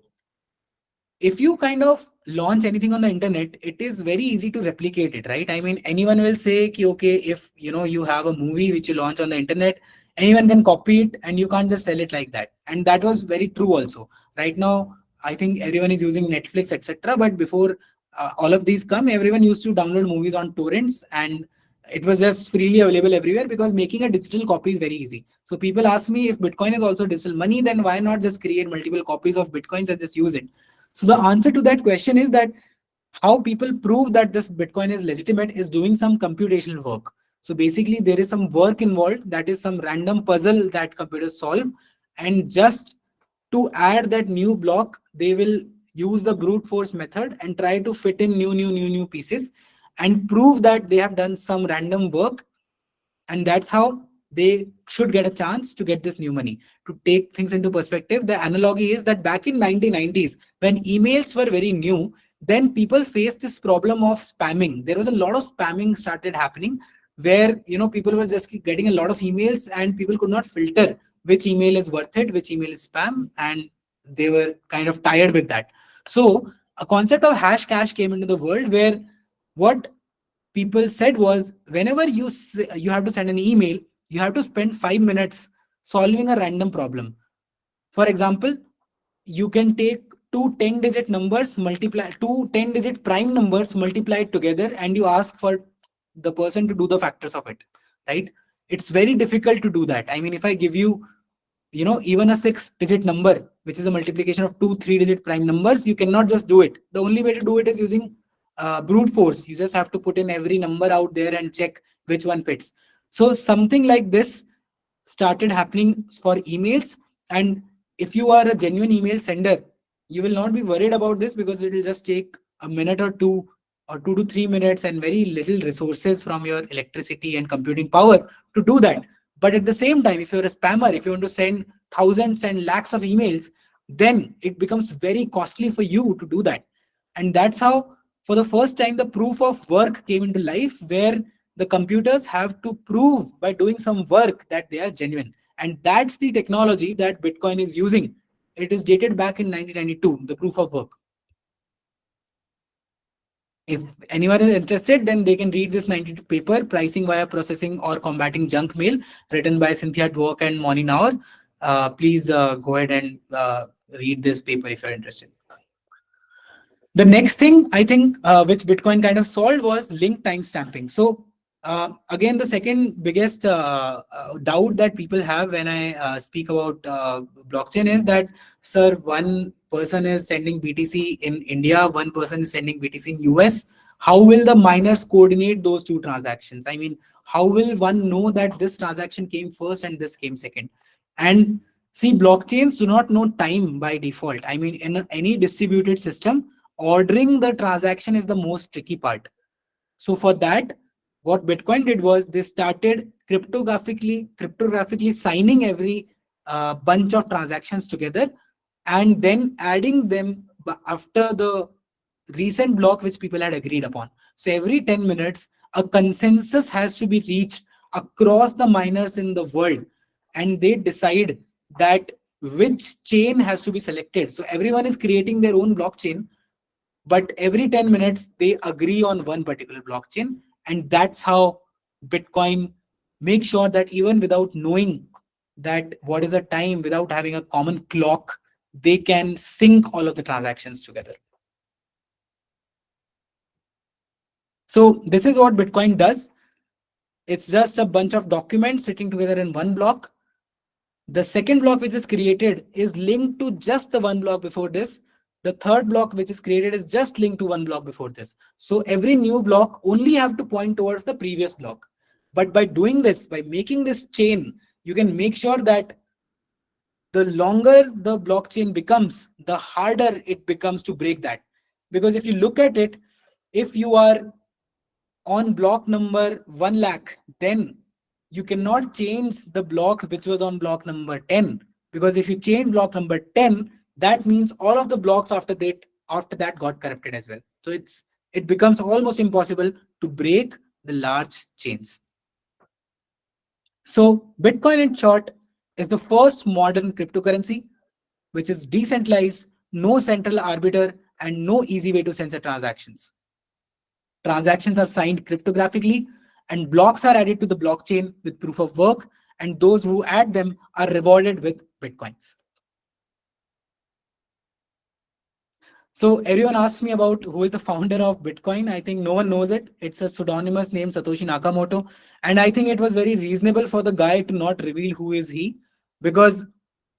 Speaker 1: if you kind of launch anything on the internet, it is very easy to replicate it, right? I mean, anyone will say, ki, okay, if you have a movie which you launch on the internet, anyone can copy it, and you can't just sell it like that. And that was very true also. Right now, I think everyone is using Netflix, etc. But before all of these come, everyone used to download movies on torrents, and it was just freely available everywhere, because making a digital copy is very easy. So people ask me, if Bitcoin is also digital money, then why not just create multiple copies of Bitcoins and just use it? So the answer to that question is that how people prove that this Bitcoin is legitimate is doing some computational work. So basically, there is some work involved, that is some random puzzle that computers solve, and just to add that new block, they will use the brute force method and try to fit in new pieces and prove that they have done some random work, and that's how they should get a chance to get this new money. To take things into perspective, the analogy is that back in 1990s, when emails were very new, then people faced this problem of spamming. There was a lot of spamming started happening, where people were just getting a lot of emails, and people could not filter which email is worth it, which email is spam, and they were kind of tired with that. So a concept of hash cash came into the world, where what people said was, whenever you have to send an email, you have to spend 5 minutes solving a random problem. For example, you can take two 10-digit numbers, multiply two 10-digit prime numbers, multiplied together, and you ask for the person to do the factors of it, right? It's very difficult to do that. I mean, if I give you, even a 6-digit number, which is a multiplication of two 3-digit prime numbers, you cannot just do it. The only way to do it is using brute force. You just have to put in every number out there and check which one fits. So something like this started happening for emails. And if you are a genuine email sender, you will not be worried about this, because it will just take a minute or 2 to 3 minutes, and very little resources from your electricity and computing power to do that. But at the same time, if you're a spammer, if you want to send thousands and lakhs of emails, then it becomes very costly for you to do that. And that's how, for the first time, the proof of work came into life, where the computers have to prove by doing some work that they are genuine. And that's the technology that Bitcoin is using. It is dated back in 1992, the proof of work. If anyone is interested, then they can read this 92 paper, Pricing via Processing or Combating Junk Mail, written by Cynthia Dwork and Moni Naur. Please go ahead and read this paper if you're interested. The next thing, I think, which Bitcoin kind of solved, was link timestamping. So again, the second biggest doubt that people have when I speak about blockchain is that, sir, one person is sending BTC in India, one person is sending BTC in US. How will the miners coordinate those two transactions? I mean, how will one know that this transaction came first and this came second? And see, blockchains do not know time by default. I mean, in any distributed system, ordering the transaction is the most tricky part. So for that, what Bitcoin did was they started cryptographically signing every bunch of transactions together and then adding them after the recent block which people had agreed upon. So every 10 minutes, a consensus has to be reached across the miners in the world, and they decide that which chain has to be selected. So everyone is creating their own blockchain, but every 10 minutes they agree on one particular blockchain, and that's how Bitcoin makes sure that even without knowing that what is the time, without having a common clock, they can sync all of the transactions together. So this is what Bitcoin does. It's just a bunch of documents sitting together in one block. The second block which is created is linked to just the one block before this. The third block which is created is just linked to one block before this. So every new block only have to point towards the previous block. But by doing this, by making this chain, you can make sure that the longer the blockchain becomes, the harder it becomes to break that. Because if you look at it, if you are on block number 1 lakh, then you cannot change the block which was on block number 10, because if you change block number 10, that means all of the blocks after that got corrupted as well. So it becomes almost impossible to break the large chains. So Bitcoin in short is the first modern cryptocurrency which is decentralized, no central arbiter, and no easy way to censor transactions. Transactions are signed cryptographically, and blocks are added to the blockchain with proof of work, and those who add them are rewarded with Bitcoins. So everyone asks me about who is the founder of Bitcoin. I think no one knows it. It's a pseudonymous named Satoshi Nakamoto. And I think it was very reasonable for the guy to not reveal who is he. Because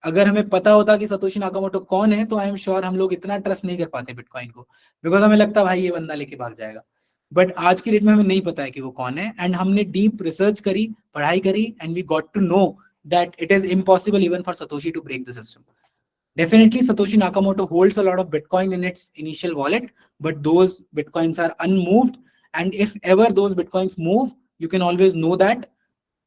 Speaker 1: अगर हमें पता होता कि Satoshi Nakamoto कौन है, तो I am sure हम लोग इतना ट्रस्ट नहीं कर पाते बिटकॉइन को, बिकॉज हमें लगता भाई ये बंदा लेके भाग जाएगा. बट आज की डेट में हमें नहीं पता है कि वो कौन है, एंड हमने डीप रिसर्च करी, पढ़ाई करी, and we got to know that it is impossible even for Satoshi to break the system. Definitely, Satoshi Nakamoto holds a lot of Bitcoin in its initial wallet, but those Bitcoins are unmoved. And if ever those Bitcoins move, you can always know that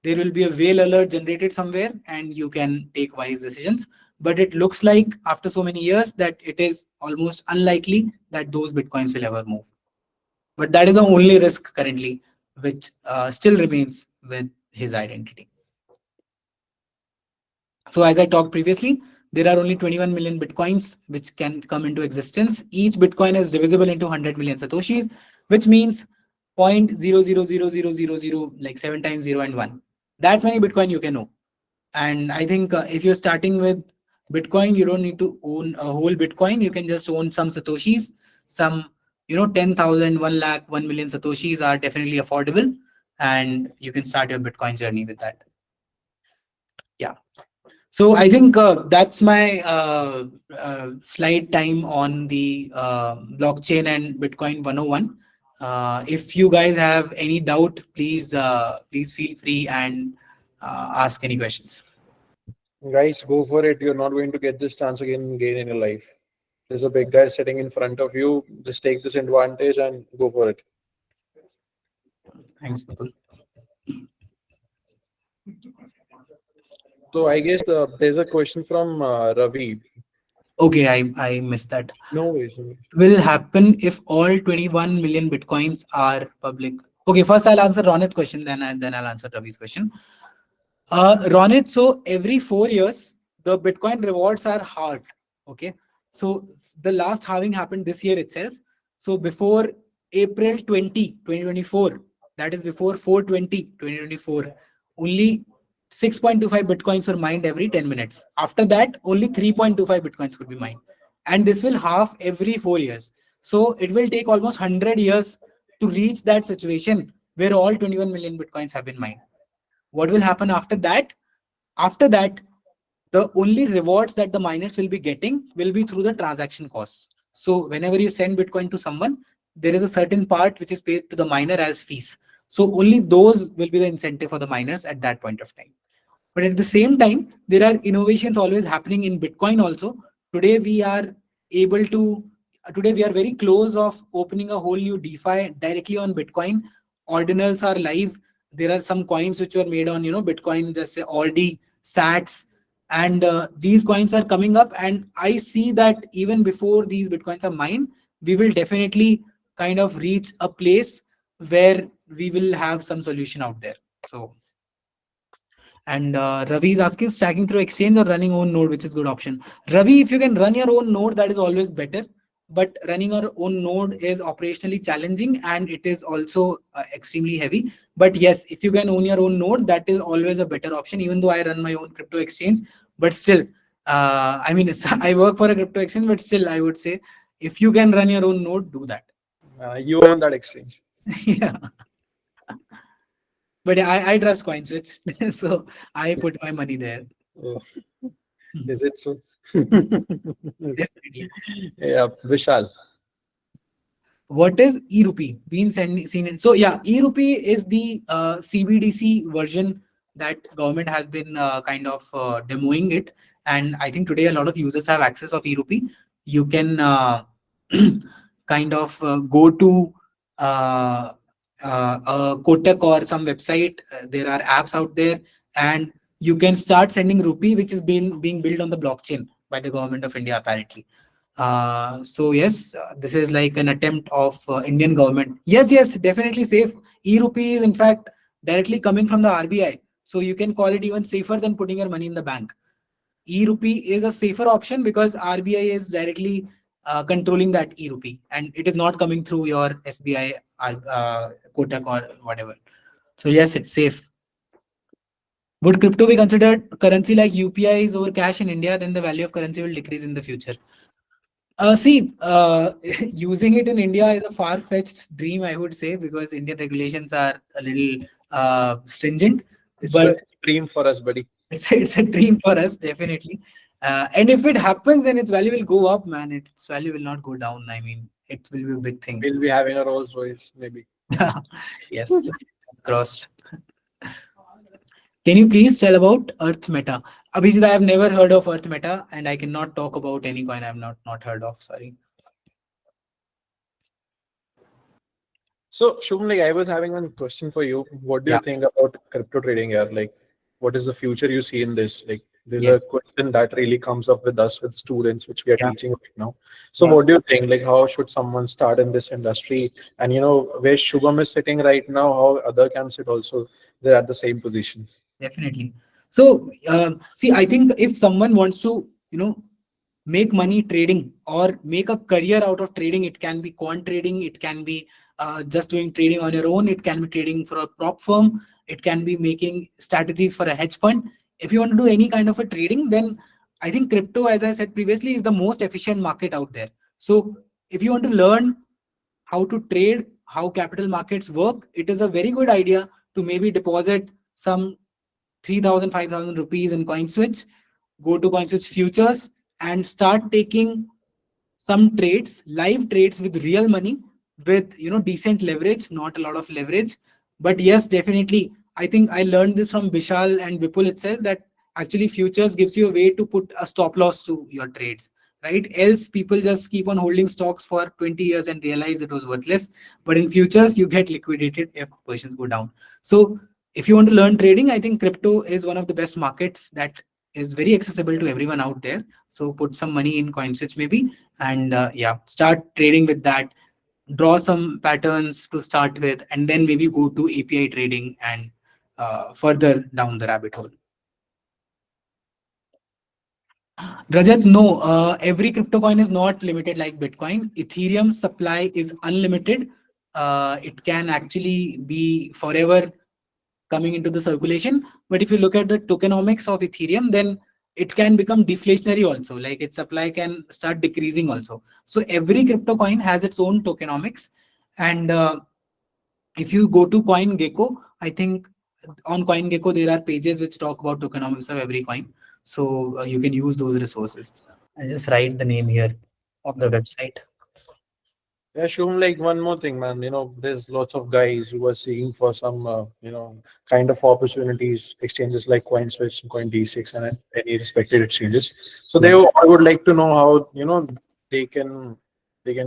Speaker 1: there will be a whale alert generated somewhere and you can take wise decisions. But it looks like after so many years that it is almost unlikely that those Bitcoins will ever move. But that is the only risk currently, which still remains with his identity. So as I talked previously, there are only 21 million Bitcoins which can come into existence. Each Bitcoin is divisible into 100 million Satoshis, which means 0.000000, like 7 times 0 and 1. That many Bitcoin you can know. And I think if you're starting with Bitcoin, you don't need to own a whole Bitcoin. You can just own some Satoshis. Some, 10,000, 1 lakh, 1 million Satoshis are definitely affordable. And you can start your Bitcoin journey with that. Yeah. So I think that's my slide time on the blockchain and Bitcoin 101. If you guys have any doubt, please feel free and ask any questions.
Speaker 3: Guys, go for it. You're not going to get this chance again in your life. There's a big guy sitting in front of you. Just take this advantage and go for it.
Speaker 1: Thanks, Mukul.
Speaker 3: So I guess there's a question from Ravi.
Speaker 1: Okay, I missed that.
Speaker 3: No worries.
Speaker 1: Will happen if all 21 million Bitcoins are public? Okay, first I'll answer Ronit's question, then I'll answer Ravi's question. Ronit, so every 4 years, the Bitcoin rewards are halved. Okay, so the last halving happened this year itself. So before April 2024, that is before 4/20/2024, only 6.25 Bitcoins were mined every 10 minutes. After that, only 3.25 Bitcoins could be mined. And this will halve every 4 years. So it will take almost 100 years to reach that situation where all 21 million Bitcoins have been mined. What will happen after that? After that, the only rewards that the miners will be getting will be through the transaction costs. So whenever you send Bitcoin to someone, there is a certain part which is paid to the miner as fees. So only those will be the incentive for the miners at that point of time. But at the same time, there are innovations always happening in Bitcoin also. Today we are very close of opening a whole new DeFi directly on Bitcoin ordinals are live. There are some coins which were made on, Bitcoin, just say ordi, sats, and these coins are coming up. And I see that even before these bitcoins are mined, we will definitely kind of reach a place where we will have some solution out there. So, and Ravi is asking, stacking through exchange or running own node, which is good option. Ravi, if you can run your own node, that is always better. But running your own node is operationally challenging, and it is also extremely heavy. But yes, if you can own your own node, that is always a better option. Even though I run my own crypto exchange, but still, I mean, I work for a crypto exchange, but still, I would say if you can run your own node, do that.
Speaker 3: You own that exchange.
Speaker 1: Yeah. But I trust Coinswitch, so I put my money there.
Speaker 3: Oh, is it so?
Speaker 1: Definitely.
Speaker 3: Yeah, Vishal.
Speaker 1: What is e-rupee? Been seen it. So yeah, e-rupee is the CBDC version that government has been kind of demoing it, and I think today a lot of users have access of e-rupee. You can kind of go to a Kotak or some website. There are apps out there, and you can start sending rupee, which is being built on the blockchain by the government of India apparently. So yes, this is like an attempt of Indian government. Yes, definitely safe. E-rupee is in fact directly coming from the RBI, so you can call it even safer than putting your money in the bank. E-rupee is a safer option because RBI is directly controlling that e-rupee, and it is not coming through your SBI, Kotak or whatever. So yes, it's safe. Would crypto be considered currency like UPIs over cash in India? Then the value of currency will decrease in the future. See, using it in India is a far-fetched dream, I would say, because Indian regulations are a little stringent.
Speaker 3: It's
Speaker 1: But
Speaker 3: a dream for us, buddy.
Speaker 1: it's a dream for us, definitely. And if it happens, then its value will go up, man. Its value will not go down. I mean, it will be a big thing.
Speaker 3: We'll be having a Rolls Royce, maybe.
Speaker 1: Yes, crossed. Can you please tell about Earth Meta? Abhijit, I have never heard of Earth Meta, and I cannot talk about any coin I have not heard of. Sorry.
Speaker 3: So, Shubham, like I was having one question for you. What do you
Speaker 1: Yeah.
Speaker 3: think about crypto trading here? Like, what is the future you see in this? Like, there's
Speaker 1: Yes.
Speaker 3: a question that really comes up with us, with students, which we are
Speaker 1: Yeah.
Speaker 3: teaching right now. So,
Speaker 1: Yeah.
Speaker 3: what do you think? Like, how should someone start in this industry? And where Shubham is sitting right now, how other can sit also? They're at the same position.
Speaker 1: Definitely. So, see, I think if someone wants to, make money trading or make a career out of trading, it can be quant trading, it can be just doing trading on your own, it can be trading for a prop firm, it can be making strategies for a hedge fund. If you want to do any kind of a trading, then I think crypto, as I said previously, is the most efficient market out there. So, if you want to learn how to trade, how capital markets work, it is a very good idea to maybe deposit some 3,000, 5,000 rupees in Coinswitch, go to Coinswitch futures and start taking some trades, live trades with real money, with decent leverage, not a lot of leverage. But yes, definitely, I think I learned this from Bishal and Vipul itself, that actually futures gives you a way to put a stop loss to your trades, right? Else people just keep on holding stocks for 20 years and realize it was worthless. But in futures, you get liquidated if positions go down. So if you want to learn trading, I think crypto is one of the best markets that is very accessible to everyone out there. So put some money in Coinswitch maybe, and yeah, start trading with that. Draw some patterns to start with, and then maybe go to API trading and further down the rabbit hole. Rajat, no, every crypto coin is not limited like Bitcoin. Ethereum supply is unlimited. It can actually be forever coming into the circulation. But if you look at the tokenomics of Ethereum, then it can become deflationary also. Like its supply can start decreasing also. So every crypto coin has its own tokenomics. And if you go to CoinGecko, I think on CoinGecko there are pages which talk about tokenomics of every coin. So you can use those resources. I just write the name here of the website.
Speaker 3: Yeah, Shubham, like one more thing, man. There's lots of guys who are seeking for some, kind of opportunities, exchanges like Coinswitch, CoinD6, and any respected exchanges. So
Speaker 1: Yes.
Speaker 3: I would like to know how, they can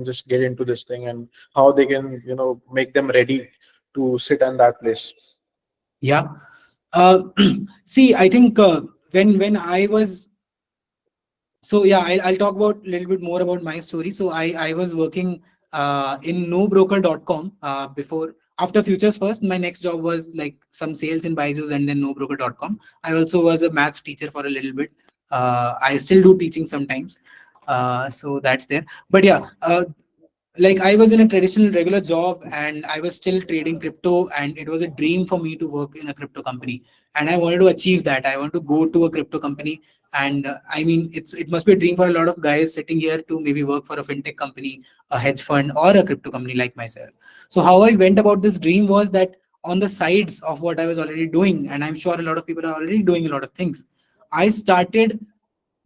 Speaker 3: just get into this thing and how they can, make them ready to sit in that place?
Speaker 1: Yeah. Uh, See, I think when I was so yeah, I'll talk about a little bit more about my story. So I was working in nobroker.com before after Futures First. My next job was like some sales in Byju's and then nobroker.com. I also was a maths teacher for a little bit. I still do teaching sometimes. So that's there. But yeah, like I was in a traditional regular job and I was still trading crypto, and it was a dream for me to work in a crypto company. And I wanted to achieve that. I want to go to a crypto company. And I mean, it must be a dream for a lot of guys sitting here to maybe work for a fintech company, a hedge fund, or a crypto company like myself. So how I went about this dream was that on the sides of what I was already doing, and I'm sure a lot of people are already doing a lot of things, I started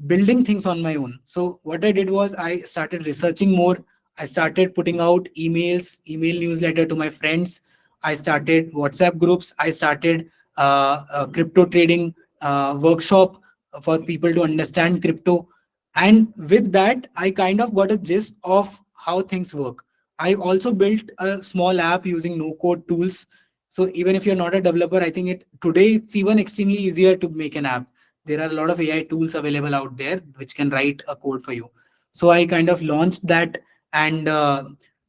Speaker 1: building things on my own. So what I did was I started researching more. I started putting out email newsletter to my friends. I started WhatsApp groups. I started a crypto trading workshop for people to understand crypto. And with that, I kind of got a gist of how things work. I also built a small app using no code tools. So even if you're not a developer, I think it today it's even extremely easier to make an app. There are a lot of AI tools available out there which can write a code for you. So I kind of launched that, and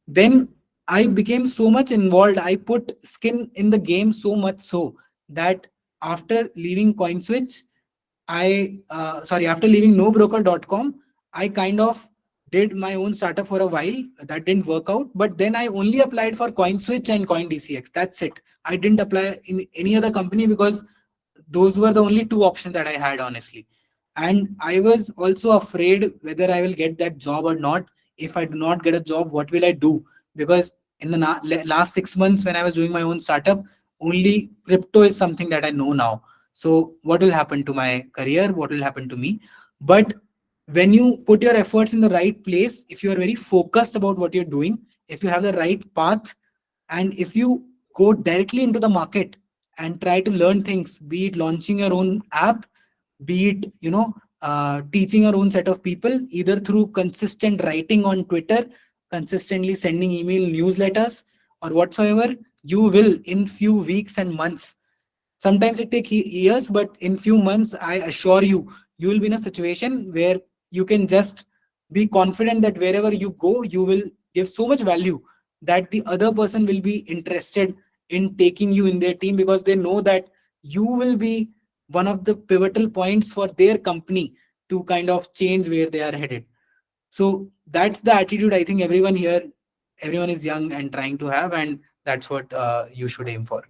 Speaker 1: then I became so much involved. I put skin in the game so much so that after leaving Coinswitch, after leaving nobroker.com, I kind of did my own startup for a while. That didn't work out, but then I only applied for Coinswitch and CoinDCX. That's it. I didn't apply in any other company because those were the only two options that I had, honestly. And I was also afraid whether I will get that job or not. If I do not get a job, what will I do? Because in the last 6 months, when I was doing my own startup, only crypto is something that I know now. So, what will happen to my career? What will happen to me? But when you put your efforts in the right place, if you are very focused about what you're doing, if you have the right path, and if you go directly into the market and try to learn things, be it launching your own app, be it teaching your own set of people, either through consistent writing on Twitter, consistently sending email newsletters, or whatsoever, you will in few weeks and months. Sometimes it take years, but in few months, I assure you, you will be in a situation where you can just be confident that wherever you go, you will give so much value that the other person will be interested in taking you in their team, because they know that you will be one of the pivotal points for their company to kind of change where they are headed. So that's the attitude I think everyone is young and trying to have, and that's what you should aim for.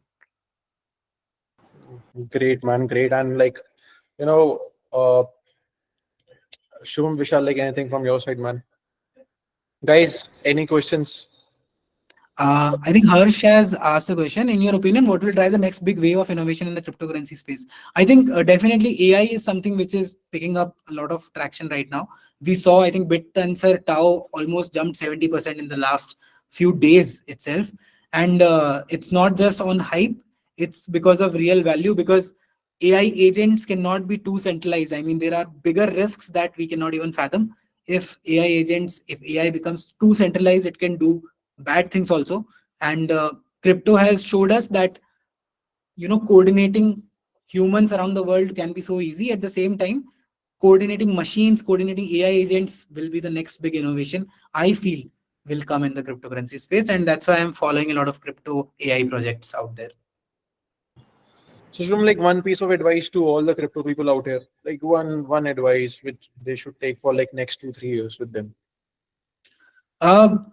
Speaker 3: Great, man. Great. And like, you know, uh, Shubham, Vishal, like anything from your side, man? Guys, any questions?
Speaker 1: I think Harsh has asked a question. In your opinion, what will drive the next big wave of innovation in the cryptocurrency space? I think definitely AI is something which is picking up a lot of traction right now. We saw, I think, BitTensor Tau almost jumped 70% in the last few days itself. And it's not just on hype, it's because of real value, because AI agents cannot be too centralized. I mean, there are bigger risks that we cannot even fathom. If AI becomes too centralized, it can do bad things also. And crypto has showed us that coordinating humans around the world can be so easy. At the same time, coordinating machines, coordinating AI agents will be the next big innovation I feel will come in the cryptocurrency space. And that's why I'm following a lot of crypto AI projects out there.
Speaker 3: So, Shubham, like one piece of advice to all the crypto people out here, like one advice which they should take for like next 2 3 years with them.
Speaker 1: um,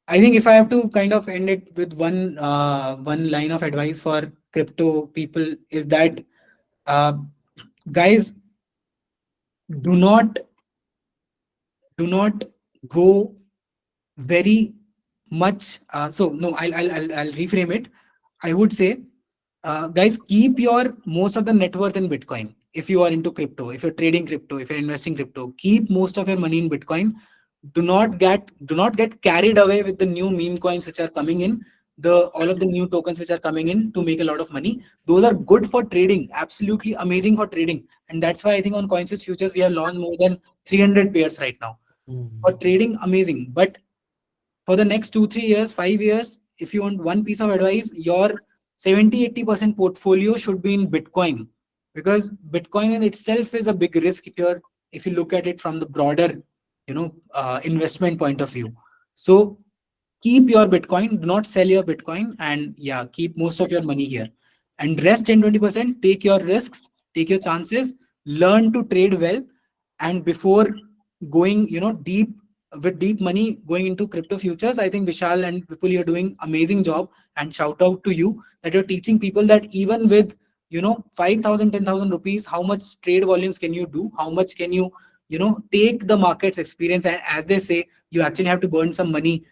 Speaker 1: I think if I have to kind of end it with one line of advice for crypto people, is that uh, guys, do not do not go very much. So no, I'll reframe it. I would say, guys, keep your most of the net worth in Bitcoin. If you are into crypto, if you're trading crypto, if you're investing crypto, keep most of your money in Bitcoin. Do not get carried away with the new meme coins which are coming in, the all of the new tokens which are coming in to make a lot of money. Those are good for trading, absolutely amazing for trading, and that's why I think on Coinswitch futures we have launched more than 300 pairs right now. For trading, amazing. But for the next 2 3 years, 5 years, if you want one piece of advice, your 70-80% portfolio should be in Bitcoin, because Bitcoin in itself is a big risk if you look at it from the broader, investment point of view. So keep your Bitcoin, do not sell your Bitcoin, and yeah, keep most of your money here. And rest 10-20%, take your risks, take your chances, learn to trade well. And before going, deep with deep money going into crypto futures, I think Vishal and people, you're doing amazing job. And shout out to you that you're teaching people that even with 5,000, 10,000 rupees, how much trade volumes can you do? How much can you, take the market's experience? And as they say, you actually have to burn some money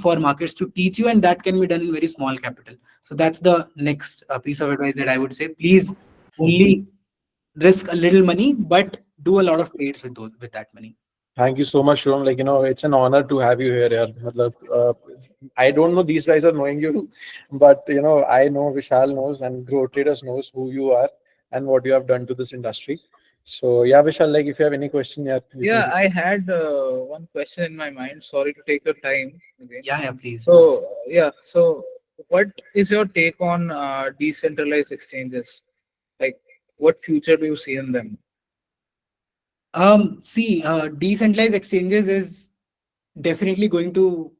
Speaker 1: for markets to teach you, and that can be done in very small capital. So that's the next piece of advice that I would say. Please only risk a little money, but do a lot of trades with that money.
Speaker 3: Thank you so much, Shubham. It's an honor to have you here. Yaar. I don't know these guys are knowing you, but I know Vishal knows and Grow Traders knows who you are and what you have done to this industry. So yeah, Vishal, if you have any question, yeah, you
Speaker 2: Yeah,
Speaker 3: can.
Speaker 2: I had one question in my mind. Sorry to take your time again.
Speaker 1: Yeah, please.
Speaker 2: So, yeah, so what is your take on decentralized exchanges? Like, what future do you see in them?
Speaker 1: See, decentralized exchanges is definitely going to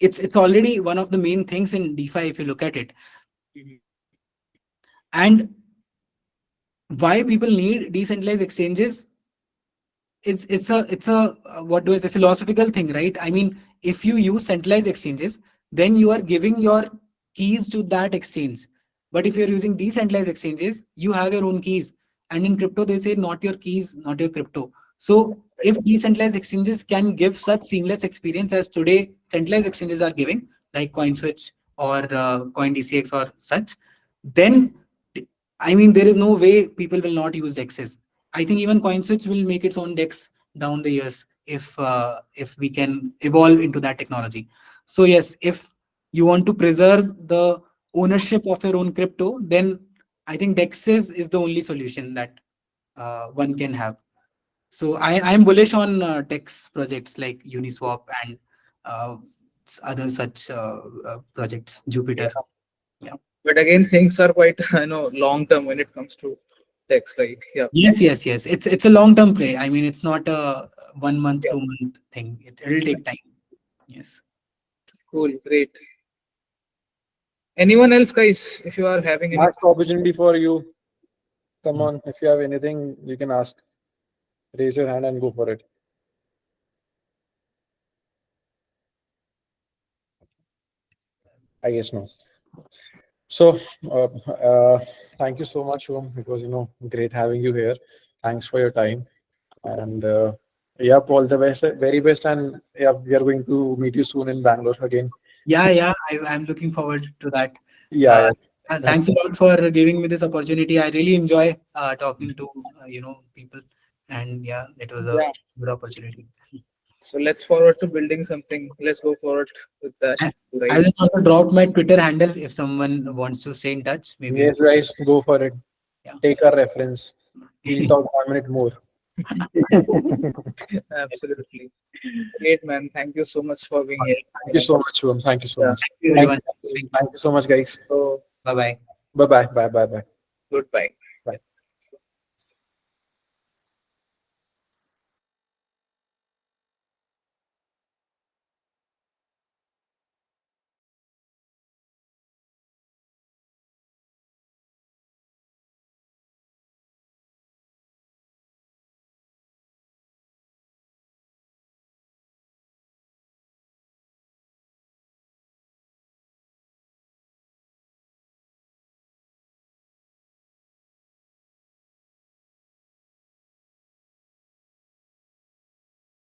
Speaker 1: it's already one of the main things in DeFi if you look at it. And why people need decentralized exchanges, it's a philosophical thing, right? I mean, if you use centralized exchanges, then you are giving your keys to that exchange. But if you're using decentralized exchanges, you have your own keys. And in crypto, they say not your keys, not your crypto. So if decentralized exchanges can give such seamless experience as today centralized exchanges are giving, like Coinswitch or CoinDCX or such, then I mean, there is no way people will not use DEXs. I think even CoinSwitch will make its own DEX down the years if we can evolve into that technology. So yes, if you want to preserve the ownership of your own crypto, then I think DEXs is the only solution that one can have. So I'm bullish on DEX projects like Uniswap and uh, other such projects, Jupiter. Yeah.
Speaker 2: But again, things are quite long term when it comes to text. Like, yeah,
Speaker 1: Yes. It's a long term play. I mean, it's not a 1 month,
Speaker 2: yeah,
Speaker 1: 2 month thing. It'll take time. Yes.
Speaker 2: cool, great. Anyone else, guys? If you are having any,
Speaker 3: Last opportunity for you. Come on, if you have anything, you can ask. Raise your hand and go for it. I guess no. So, thank you so much, Shubham. It was, great having you here. Thanks for your time. And yep, all the best, very best. And yeah, we are going to meet you soon in Bangalore again.
Speaker 1: Yeah. I'm looking forward to that.
Speaker 3: Yeah,
Speaker 1: Uh,
Speaker 3: yeah.
Speaker 1: Thanks a lot for giving me this opportunity. I really enjoy talking to people, and yeah, it was a
Speaker 2: yeah.
Speaker 1: good opportunity.
Speaker 2: So let's forward to building something. Let's go forward with that,
Speaker 1: I,
Speaker 2: right?
Speaker 1: I just also dropped my Twitter handle if someone wants to stay in touch. Maybe.
Speaker 3: Yes, guys, go for it.
Speaker 1: Yeah.
Speaker 3: Take our reference. We'll talk 1 minute more.
Speaker 2: Absolutely. Great, man. Thank you so much for being here.
Speaker 3: Thank you so much, Shubham. Thank you so
Speaker 2: Yeah.
Speaker 3: much.
Speaker 1: Thank you,
Speaker 3: Thank
Speaker 1: everyone.
Speaker 3: you. Thank you so much, guys.
Speaker 2: So,
Speaker 1: Bye bye.
Speaker 3: Bye bye. Bye bye. Bye.
Speaker 2: goodbye.